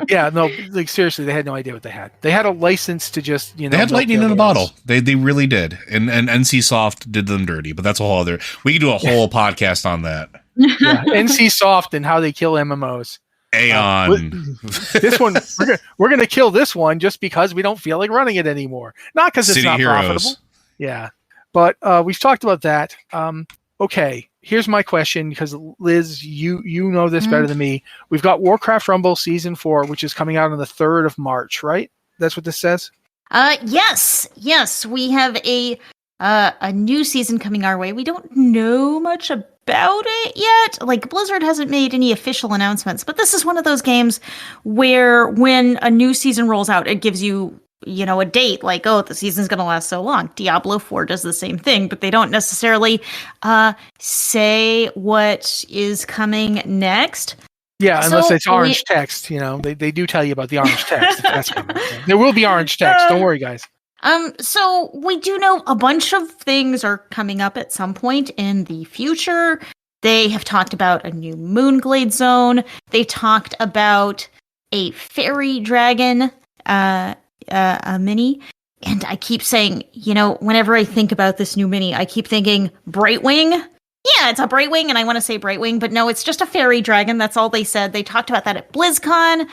Speaker 1: Yeah, no, like seriously, they had no idea what they had. They had a license to just,
Speaker 3: They had lightning in a bottle. They really did. And NC Soft did them dirty, but that's a whole other. We could do a whole podcast on that.
Speaker 1: Yeah, NC Soft and how they kill MMOs.
Speaker 3: Aeon.
Speaker 1: This one, we're gonna kill this one just because we don't feel like running it anymore. Not because it's not profitable. Yeah. But we've talked about that. Okay, here's my question, because Liz, you know this better than me. We've got Warcraft Rumble Season 4, which is coming out on the 3rd of March, right? That's what this says?
Speaker 2: Yes. We have a new season coming our way. We don't know much about it yet. Like, Blizzard hasn't made any official announcements, but this is one of those games where when a new season rolls out, it gives you a date, like, the season's going to last so long. Diablo 4 does the same thing, but they don't necessarily say what is coming next.
Speaker 1: Yeah, unless it's orange text, they do tell you about the orange text. If that's coming. There will be orange text. Don't worry, guys.
Speaker 2: So we do know a bunch of things are coming up at some point in the future. They have talked about a new Moonglade zone. They talked about a fairy dragon, a mini, and I keep saying, whenever I think about this new mini, I keep thinking Brightwing. Yeah, it's a Brightwing, and I want to say Brightwing, but no, it's just a fairy dragon. That's all they said. They talked about that at BlizzCon.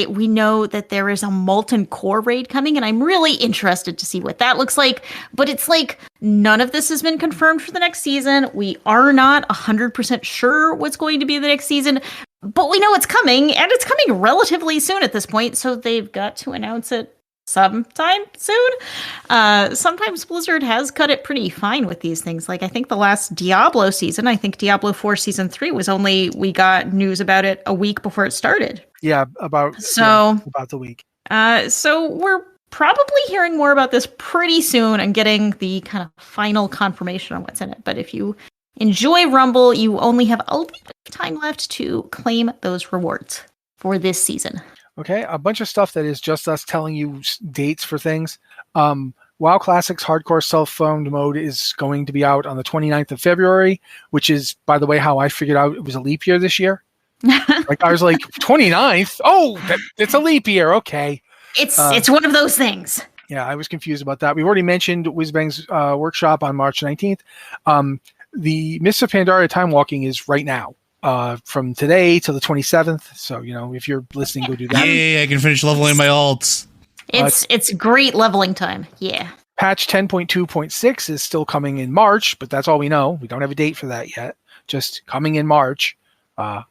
Speaker 2: We know that there is a Molten Core raid coming, and I'm really interested to see what that looks like. But it's like none of this has been confirmed for the next season. We are not 100% sure what's going to be the next season. But we know it's coming, and it's coming relatively soon at this point, so they've got to announce it sometime soon. Sometimes Blizzard has cut it pretty fine with these things. Like, I think the last Diablo season, Diablo 4 Season 3 we got news about it a week before it started.
Speaker 1: Yeah, about the week.
Speaker 2: So we're probably hearing more about this pretty soon and getting the kind of final confirmation on what's in it. But if you enjoy Rumble, you only have a little bit of time left to claim those rewards for this season.
Speaker 1: Okay, a bunch of stuff that is just us telling you dates for things. WoW Classics Hardcore Self-Found Mode is going to be out on the 29th of February, which is, by the way, how I figured out it was a leap year this year. Like, I was like, 29th? Oh, it's a leap year. Okay.
Speaker 2: It's one of those things.
Speaker 1: Yeah, I was confused about that. We've already mentioned Whizbang's workshop on March 19th. The Mists of Pandaria Time Walking is right now, from today to the 27th. So, if you're listening, go do that.
Speaker 3: Yay, I can finish leveling my alts.
Speaker 2: It's great leveling time. Yeah.
Speaker 1: Patch 10.2.6 is still coming in March, but that's all we know. We don't have a date for that yet. Just coming in March. I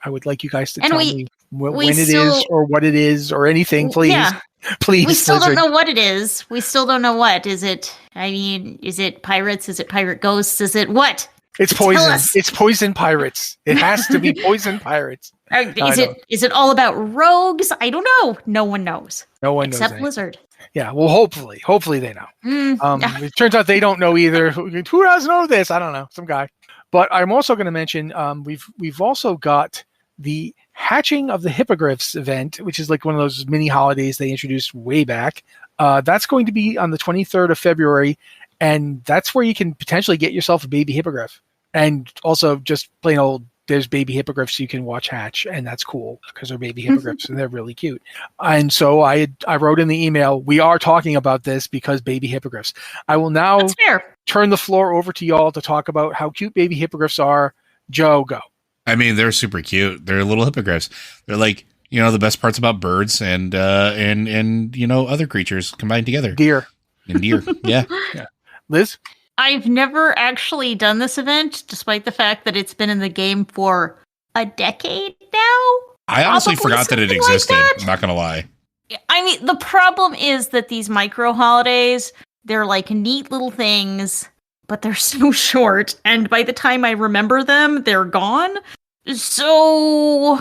Speaker 1: would like you guys to tell me when it is or what it is or anything, please.
Speaker 2: Yeah.
Speaker 1: Please.
Speaker 2: We still
Speaker 1: Blizzard.
Speaker 2: don't know what it is. We still don't know what. Is it pirates? Is it pirate ghosts? Is it what?
Speaker 1: It's poison. It's poison pirates. It has to be poison pirates.
Speaker 2: Is it all about rogues? I don't know. No one knows.
Speaker 1: No one knows.
Speaker 2: Except Blizzard.
Speaker 1: Yeah, well, hopefully they know. It turns out they don't know either. Who does know this? I don't know. Some guy. But I'm also going to mention we've also got the Hatching of the Hippogriffs event, which is like one of those mini holidays they introduced way back. That's going to be on the 23rd of February, and that's where you can potentially get yourself a baby hippogriff. And also just plain old, there's baby hippogriffs you can watch hatch, and that's cool because they're baby hippogriffs and they're really cute. And so I wrote in the email, we are talking about this because baby hippogriffs. I will now turn the floor over to y'all to talk about how cute baby hippogriffs are. Joe, go.
Speaker 3: I mean, they're super cute. They're little hippogriffs. They're like, the best parts about birds and other creatures combined together.
Speaker 1: Deer.
Speaker 3: And deer. Yeah.
Speaker 1: Yeah. Liz?
Speaker 2: I've never actually done this event, despite the fact that it's been in the game for a decade now.
Speaker 3: I honestly forgot that it existed. I'm not going to lie.
Speaker 2: I mean, the problem is that these micro holidays, they're like neat little things, but they're so short. And by the time I remember them, they're gone. So,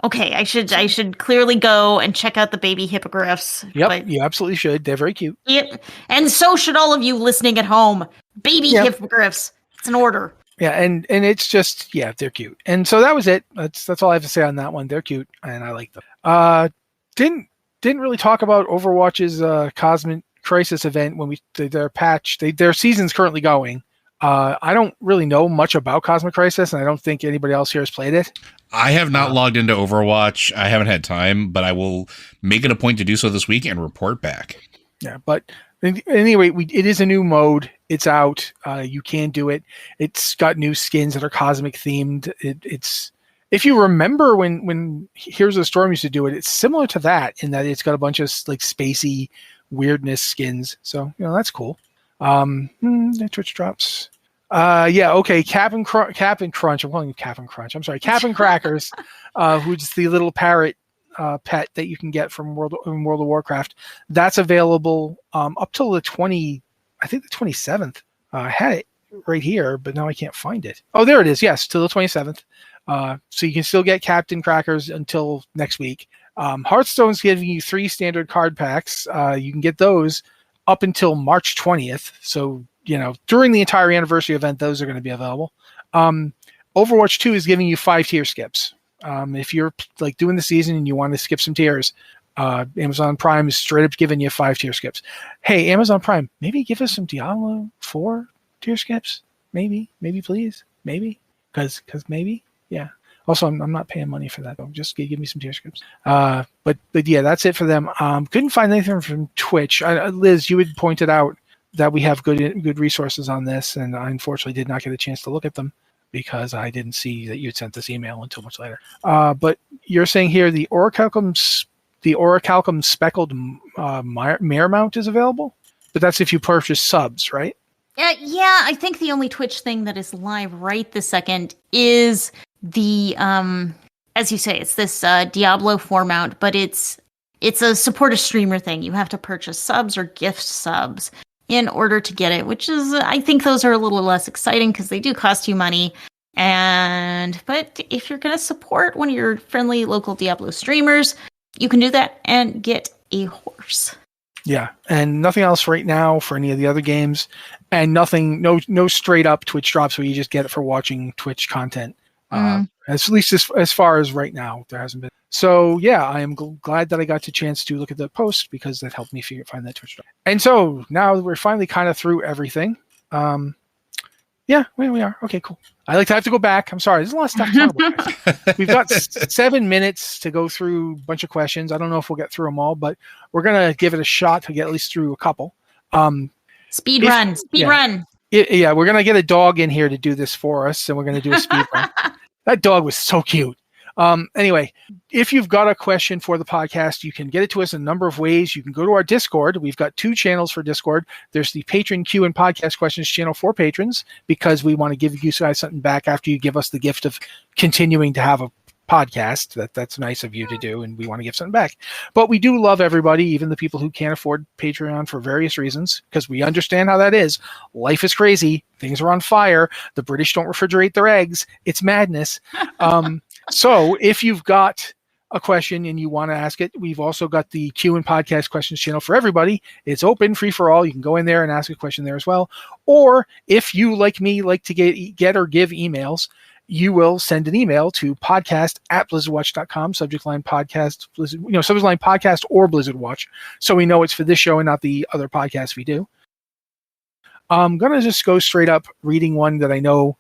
Speaker 2: okay, I should clearly go and check out the baby hippogriffs.
Speaker 1: Yep, you absolutely should. They're very cute.
Speaker 2: Yep, and so should all of you listening at home. Baby hippogriffs. It's an order.
Speaker 1: Yeah, and it's just, they're cute. And so that was it. That's all I have to say on that one. They're cute, and I like them. Didn't really talk about Overwatch's Cosmic Crisis event when their patch. Their season's currently going. I don't really know much about Cosmic Crisis, and I don't think anybody else here has played it.
Speaker 3: I have not logged into Overwatch. I haven't had time, but I will make it a point to do so this week and report back.
Speaker 1: Yeah, but anyway, it is a new mode. It's out. You can do it. It's got new skins that are cosmic themed. It's if you remember when Heroes of the Storm used to do it, it's similar to that in that it's got a bunch of like spacey weirdness skins. So that's cool. The Twitch drops. Okay. Cap'n Crunch. I'm calling him Cap'n Crunch. I'm sorry, Cap'n Crackers, who's the little parrot pet that you can get from World of Warcraft. That's available up till the 27th. I had it right here, but now I can't find it. Oh, there it is. Yes, till the 27th. So you can still get Captain Crackers until next week. Hearthstone's giving you 3 standard card packs. You can get those up until March 20th. So, during the entire anniversary event, those are going to be available. Overwatch 2 is giving you 5 tier skips. If you're like doing the season and you want to skip some tiers, Amazon Prime is straight up giving you 5 tier skips. Hey, Amazon Prime, maybe give us some Diablo 4 tier skips. Maybe please. Maybe. Because maybe. Yeah. Also, I'm not paying money for that, though. Just give me some tier skips. But yeah, that's it for them. Couldn't find anything from Twitch. Liz, you had pointed out that we have good resources on this, and I unfortunately did not get a chance to look at them because I didn't see that you had sent this email until much later. But you're saying here the Orichalcum speckled mare mount is available, but that's if you purchase subs, right?
Speaker 2: Yeah, I think the only Twitch thing that is live right this second is the as you say, it's this Diablo 4 mount, but it's a support a streamer thing. You have to purchase subs or gift subs in order to get it, which is I think those are a little less exciting because they do cost you money. But if you're going to support one of your friendly local Diablo streamers, you can do that and get a horse.
Speaker 1: Yeah, and nothing else right now for any of the other games, and no straight up Twitch drops where you just get it for watching Twitch content. At least as far as right now, there hasn't been. So yeah, I am glad that I got the chance to look at the post because that helped me find that Twitch drop. And so now we're finally kind of through everything. Yeah, we are. Okay, cool. I like to have to go back. I'm sorry. There's a lot of stuff to talk about. We've got 7 minutes to go through a bunch of questions. I don't know if we'll get through them all, but we're going to give it a shot to get at least through a couple.
Speaker 2: Speed run.
Speaker 1: Yeah, we're going to get a dog in here to do this for us, and we're going to do a speed run. That dog was so cute. Anyway, if you've got a question for the podcast, you can get it to us in a number of ways. You can go to our Discord. We've got 2 channels for Discord. There's the Patron Q and Podcast Questions channel for patrons, because we want to give you guys something back after you give us the gift of continuing to have a podcast. That's nice of you to do, and we want to give something back. But we do love everybody, even the people who can't afford Patreon for various reasons, because we understand how that is. Life is crazy. Things are on fire. The British don't refrigerate their eggs. It's madness. So if you've got a question and you want to ask it, we've also got the Q and Podcast Questions channel for everybody. It's open, free for all. You can go in there and ask a question there as well. Or if you, like me, like to get or give emails, you will send an email to podcast@blizzardwatch.com, subject line podcast, subject line podcast or Blizzard Watch, so we know it's for this show and not the other podcasts we do. I'm going to just go straight up reading one that I know,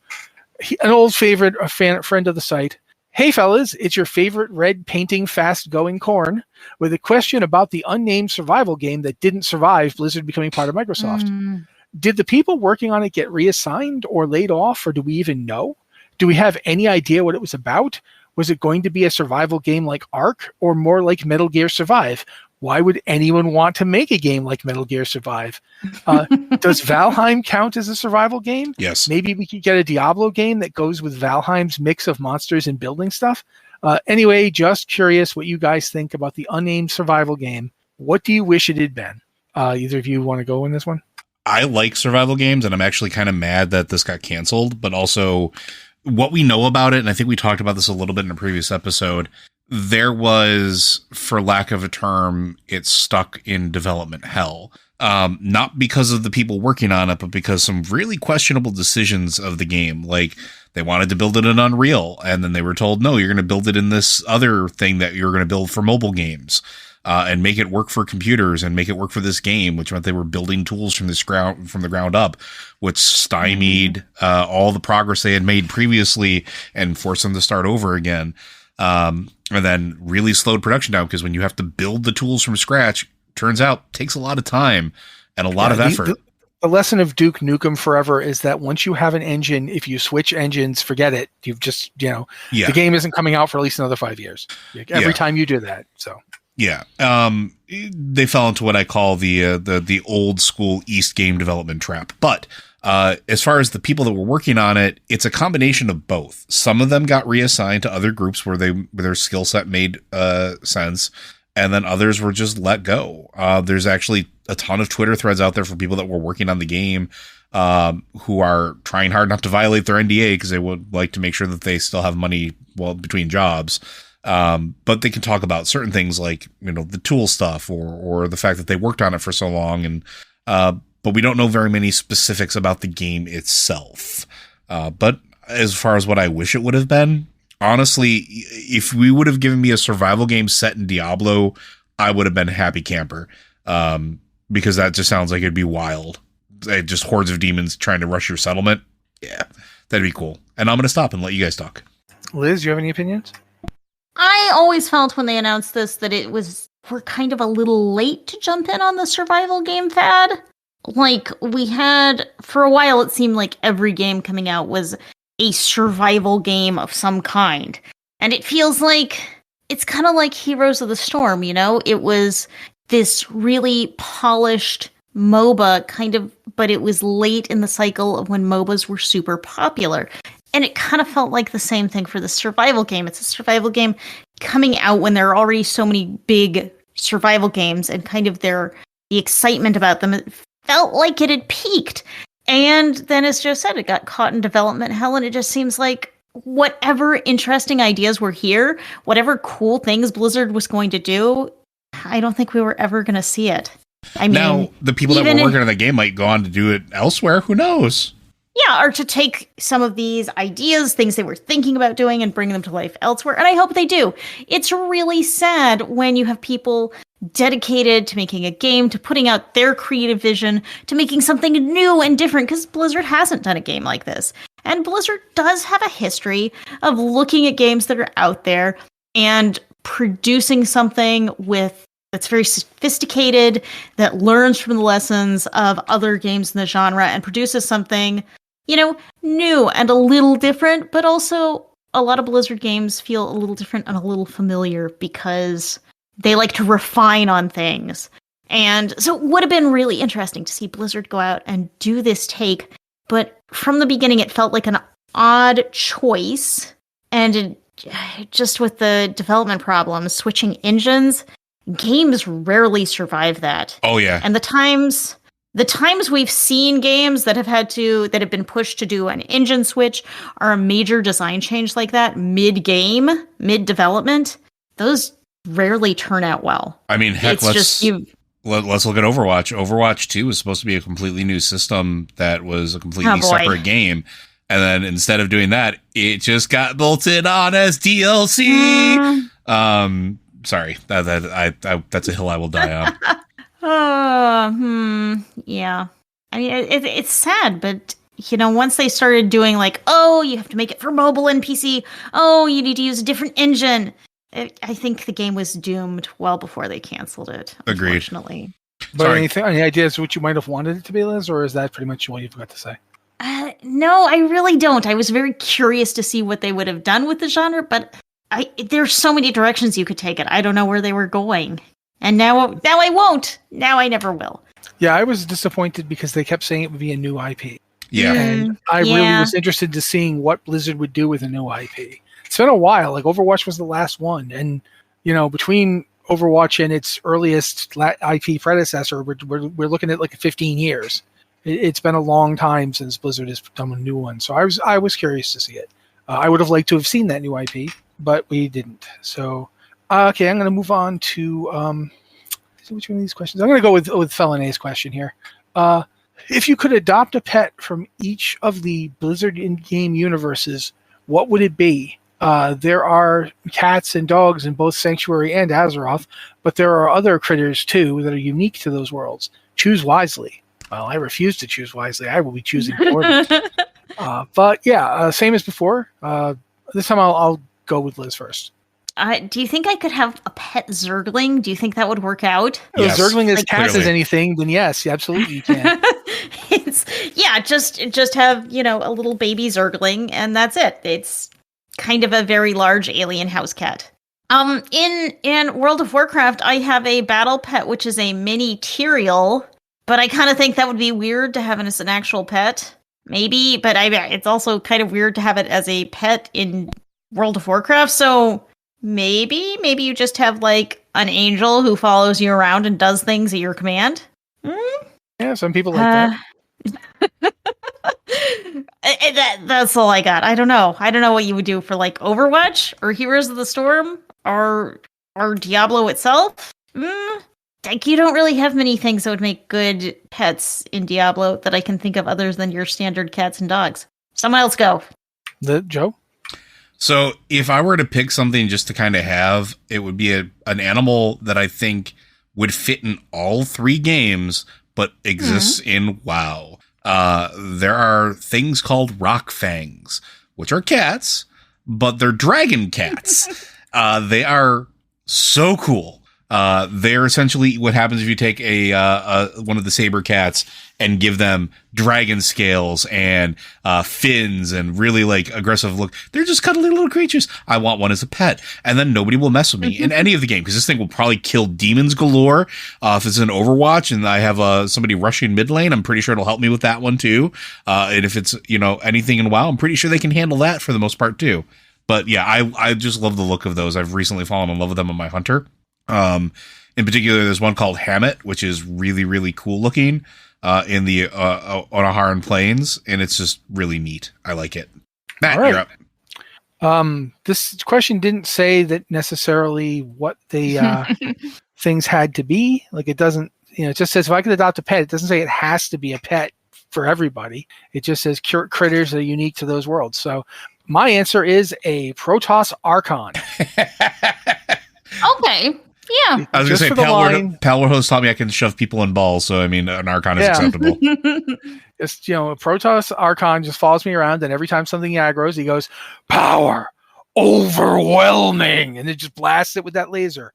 Speaker 1: an old favorite, a friend of the site. Hey fellas, it's your favorite red painting fast going corn with a question about the unnamed survival game that didn't survive Blizzard becoming part of Microsoft. Did the people working on it get reassigned or laid off, or do we even know? Do we have any idea what it was about? Was it going to be a survival game like Ark, or more like Metal Gear Survive? Why would anyone want to make a game like Metal Gear Survive? Does Valheim count as a survival game?
Speaker 3: Yes.
Speaker 1: Maybe we could get a Diablo game that goes with Valheim's mix of monsters and building stuff. Anyway, just curious what you guys think about the unnamed survival game. What do you wish it had been? Either of you want to go in this one?
Speaker 3: I like survival games, and I'm actually kind of mad that this got canceled, but also what we know about it, and I think we talked about this a little bit in a previous episode, there was, for lack of a term, it's stuck in development hell. Not because of the people working on it, but because some really questionable decisions of the game. Like, they wanted to build it in Unreal, and then they were told, no, you're going to build it in this other thing that you're going to build for mobile games. And make it work for computers and make it work for this game, which meant they were building tools from the ground up, which stymied all the progress they had made previously and forced them to start over again. And then really slowed production down, because when you have to build the tools from scratch, turns out takes a lot of time and a lot of effort.
Speaker 1: The lesson of Duke Nukem Forever is that once you have an engine, if you switch engines, forget it. You've just, the game isn't coming out for at least another 5 years. Every time you do that. So.
Speaker 3: Yeah. They fell into what I call the old school East game development trap. But as far as the people that were working on it, it's a combination of both. Some of them got reassigned to other groups where their skill set made sense, and then others were just let go. There's actually a ton of Twitter threads out there for people that were working on the game who are trying hard not to violate their NDA, because they would like to make sure that they still have money between jobs. But they can talk about certain things like, the tool stuff or the fact that they worked on it for so long. And, but we don't know very many specifics about the game itself. But as far as what I wish it would have been, honestly, if we would have given me a survival game set in Diablo, I would have been a happy camper. Because that just sounds like it'd be wild. Just hordes of demons trying to rush your settlement. Yeah, that'd be cool. And I'm going to stop and let you guys talk.
Speaker 1: Liz, do you have any opinions?
Speaker 2: I always felt when they announced this that we're kind of a little late to jump in on the survival game fad. Like, we had, for a while, it seemed like every game coming out was a survival game of some kind. And it feels like, it's kind of like Heroes of the Storm, It was this really polished MOBA but it was late in the cycle of when MOBAs were super popular. And it kind of felt like the same thing for the survival game. It's a survival game coming out when there are already so many big survival games, and kind of the excitement about them, it felt like it had peaked. And then, as Joe said, it got caught in development hell, and it just seems like whatever interesting ideas were here, whatever cool things Blizzard was going to do, I don't think we were ever going to see it. I mean,
Speaker 3: now the people that were working on the game might go on to do it elsewhere. Who knows?
Speaker 2: Yeah, or to take some of these ideas, things they were thinking about doing, and bring them to life elsewhere. And I hope they do. It's really sad when you have people dedicated to making a game, to putting out their creative vision, to making something new and different, because Blizzard hasn't done a game like this. And Blizzard does have a history of looking at games that are out there and producing something that's very sophisticated, that learns from the lessons of other games in the genre and produces something, new and a little different, but also a lot of Blizzard games feel a little different and a little familiar because they like to refine on things. And so it would have been really interesting to see Blizzard go out and do this take. But from the beginning, it felt like an odd choice. And just with the development problems, switching engines, games rarely survive that.
Speaker 3: Oh, yeah.
Speaker 2: And the times we've seen games that have been pushed to do an engine switch or a major design change like that mid-game, mid-development, those rarely turn out well.
Speaker 3: I mean, heck, let's look at Overwatch. Overwatch 2 was supposed to be a completely new system that was a completely separate game. And then instead of doing that, it just got bolted on as DLC. Sorry, that's a hill I will die on.
Speaker 2: Yeah. I mean, it's sad, but once they started doing like, oh, you have to make it for mobile and PC. Oh, you need to use a different engine. I think the game was doomed well before they canceled it.
Speaker 3: Agreed.
Speaker 2: Unfortunately.
Speaker 1: But any ideas what you might have wanted it to be, Liz, or is that pretty much all you've got to say?
Speaker 2: No, I really don't. I was very curious to see what they would have done with the genre, but there's so many directions you could take it. I don't know where they were going. And now I won't. Now I never will.
Speaker 1: Yeah, I was disappointed because they kept saying it would be a new IP.
Speaker 3: Yeah.
Speaker 1: And I really was interested to seeing what Blizzard would do with a new IP. It's been a while. Like Overwatch was the last one. And, between Overwatch and its earliest IP predecessor, we're looking at like 15 years. It's been a long time since Blizzard has done a new one. So I was curious to see it. I would have liked to have seen that new IP, but we didn't. So, okay, I'm going to move on to which one of these questions? I'm going to go with Felon A's question here. If you could adopt a pet from each of the Blizzard in-game universes, what would it be? There are cats and dogs in both Sanctuary and Azeroth, but there are other critters too that are unique to those worlds. Choose wisely. Well, I refuse to choose wisely. I will be choosing poorly. But yeah, same as before. This time I'll go with Liz first.
Speaker 2: Do you think I could have a pet Zergling? Do you think that would work out?
Speaker 1: Yes. If Zergling as cats as anything, then yes, absolutely you can.
Speaker 2: Just have, a little baby Zergling, and that's it. It's kind of a very large alien house cat. In World of Warcraft, I have a battle pet, which is a mini Tyrael, but I kind of think that would be weird to have it as an actual pet. Maybe, but it's also kind of weird to have it as a pet in World of Warcraft, so maybe you just have like an angel who follows you around and does things at your command.
Speaker 1: Yeah, some people like that.
Speaker 2: That's all I got. I don't know what you would do for like Overwatch or Heroes of the Storm or Diablo itself. Like you don't really have many things that would make good pets in Diablo that I can think of other than your standard cats and dogs. Someone else go.
Speaker 1: Joe?
Speaker 3: So if I were to pick something just to kind of have, it would be an animal that I think would fit in all three games, but exists in WoW. There are things called rock fangs, which are cats, but they're dragon cats. They are so cool. They're essentially what happens if you take one of the saber cats and give them dragon scales and fins and really like aggressive look. They're just cuddly little creatures. I want one as a pet, and then nobody will mess with me in any of the game because this thing will probably kill demons galore. If it's an Overwatch and I have somebody rushing mid lane, I'm pretty sure it'll help me with that one too. And if it's anything in WoW, I'm pretty sure they can handle that for the most part too. But yeah, I just love the look of those. I've recently fallen in love with them on my hunter. In particular, there's one called Hammett, which is really, really cool looking in the Onaharan Plains, and it's just really neat. I like it. Matt, you're up.
Speaker 1: This question didn't say that necessarily what the things had to be. Like it doesn't, it just says if I could adopt a pet, it doesn't say it has to be a pet for everybody. It just says critters that are unique to those worlds. So my answer is a Protoss Archon.
Speaker 2: Okay. Yeah.
Speaker 3: I was going to say, Palworld taught me I can shove people in balls, so I mean, an Archon is acceptable.
Speaker 1: Just, a Protoss Archon just follows me around, and every time something aggroes, he goes, power, overwhelming, and it just blasts it with that laser.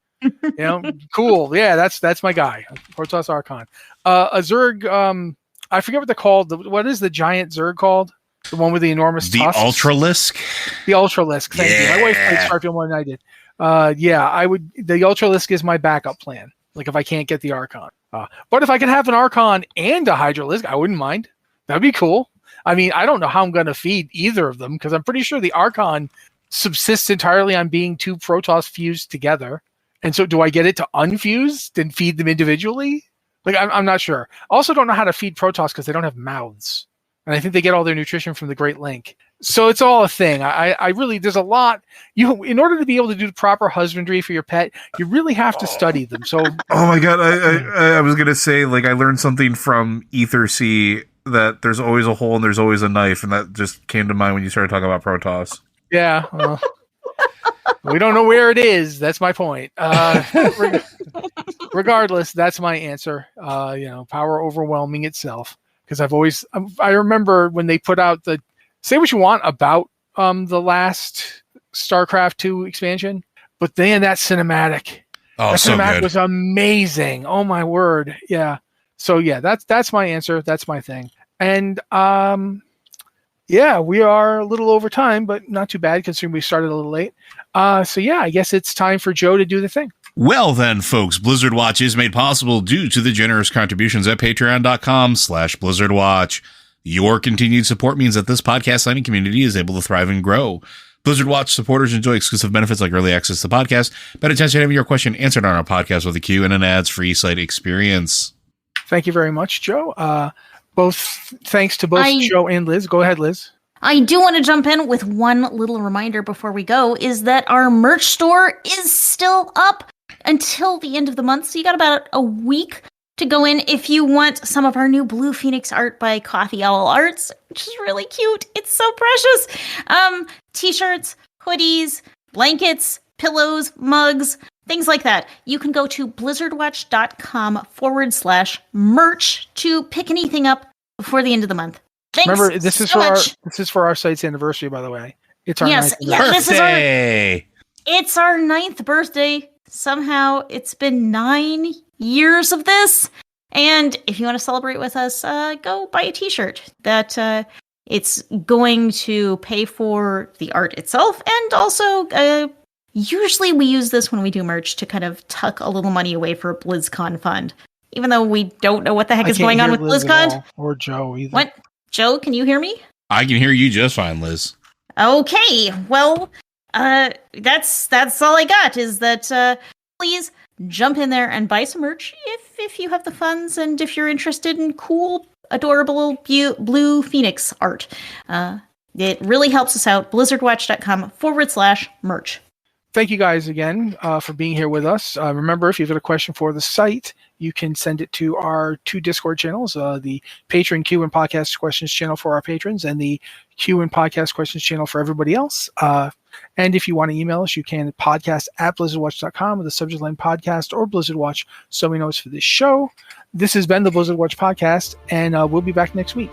Speaker 1: Cool. Yeah, that's my guy, Protoss Archon. A Zerg, I forget what they're called. What is the giant Zerg called? The one with the enormous
Speaker 3: The
Speaker 1: tusks.
Speaker 3: Ultralisk?
Speaker 1: The Ultralisk. Thank you. My wife played Starfield more than I did. I would. The Ultralisk is my backup plan. Like if I can't get the Archon. But if I could have an Archon and a Hydralisk, I wouldn't mind. That'd be cool. I mean, I don't know how I'm going to feed either of them because I'm pretty sure the Archon subsists entirely on being two Protoss fused together. And so do I get it to unfuse and feed them individually? Like, I'm not sure. I also don't know how to feed Protoss because they don't have mouths. And I think they get all their nutrition from the Great Link. So it's all a thing. I really, there's a lot. In order to be able to do the proper husbandry for your pet, you really have to study them. So,
Speaker 4: oh my God. I was going to say, like, I learned something from Ether C that there's always a hole and there's always a knife. And that just came to mind when you started talking about Protoss.
Speaker 1: Yeah. We don't know where it is. That's my point. Regardless, that's my answer. Power overwhelming itself. Because I remember when they put out say what you want about the last StarCraft 2 expansion, but then that cinematic.
Speaker 3: Oh,
Speaker 1: that
Speaker 3: so
Speaker 1: cinematic
Speaker 3: good.
Speaker 1: was amazing. Oh my word. Yeah. So yeah, that's my answer. That's my thing. And we are a little over time, but not too bad considering we started a little late. I guess it's time for Joe to do the thing.
Speaker 3: Well then, folks, Blizzard Watch is made possible due to the generous contributions at patreon.com/BlizzardWatch. Your continued support means that this podcast signing community is able to thrive and grow. Blizzard Watch supporters enjoy exclusive benefits like early access to the podcast, better chance of having your question answered on our podcast with a Q, and an ads-free site experience.
Speaker 1: Thank you very much, Joe. Thanks to both Joe and Liz. Go ahead, Liz.
Speaker 2: I do want to jump in with one little reminder before we go, is that our merch store is still up until the end of the month. So you got about a week to go in if you want some of our new Blue Phoenix art by Coffee Owl Arts, which is really cute. It's so precious. T-shirts, hoodies, blankets, pillows, mugs, things like that. You can go to blizzardwatch.com/merch to pick anything up before the end of the month. Thanks.
Speaker 1: Remember, this is for our site's anniversary, by the way. It's our
Speaker 3: birthday.
Speaker 2: It's our 9th birthday. Somehow it's been 9 years of this. And if you want to celebrate with us, go buy a t-shirt that it's going to pay for the art itself. And also, usually we use this when we do merch to kind of tuck a little money away for a BlizzCon fund. Even though we don't know what the heck is going on with
Speaker 1: Liz
Speaker 2: BlizzCon.
Speaker 1: Or Joe either.
Speaker 2: What? Joe, can you hear me?
Speaker 3: I can hear you just fine, Liz.
Speaker 2: Okay, well, that's all I got, is that please jump in there and buy some merch if you have the funds and if you're interested in cool, adorable Blue Phoenix art. It really helps us out. blizzardwatch.com/merch.
Speaker 1: Thank you guys again for being here with us. Remember, if you've got a question for the site, you can send it to our 2 Discord channels, the Patron Q and Podcast Questions channel for our patrons and the Q and Podcast Questions channel for everybody else. And if you want to email us, you can at podcast@blizzardwatch.com with the subject line podcast or Blizzard Watch so we know it's for this show. This has been the Blizzard Watch Podcast, and we'll be back next week.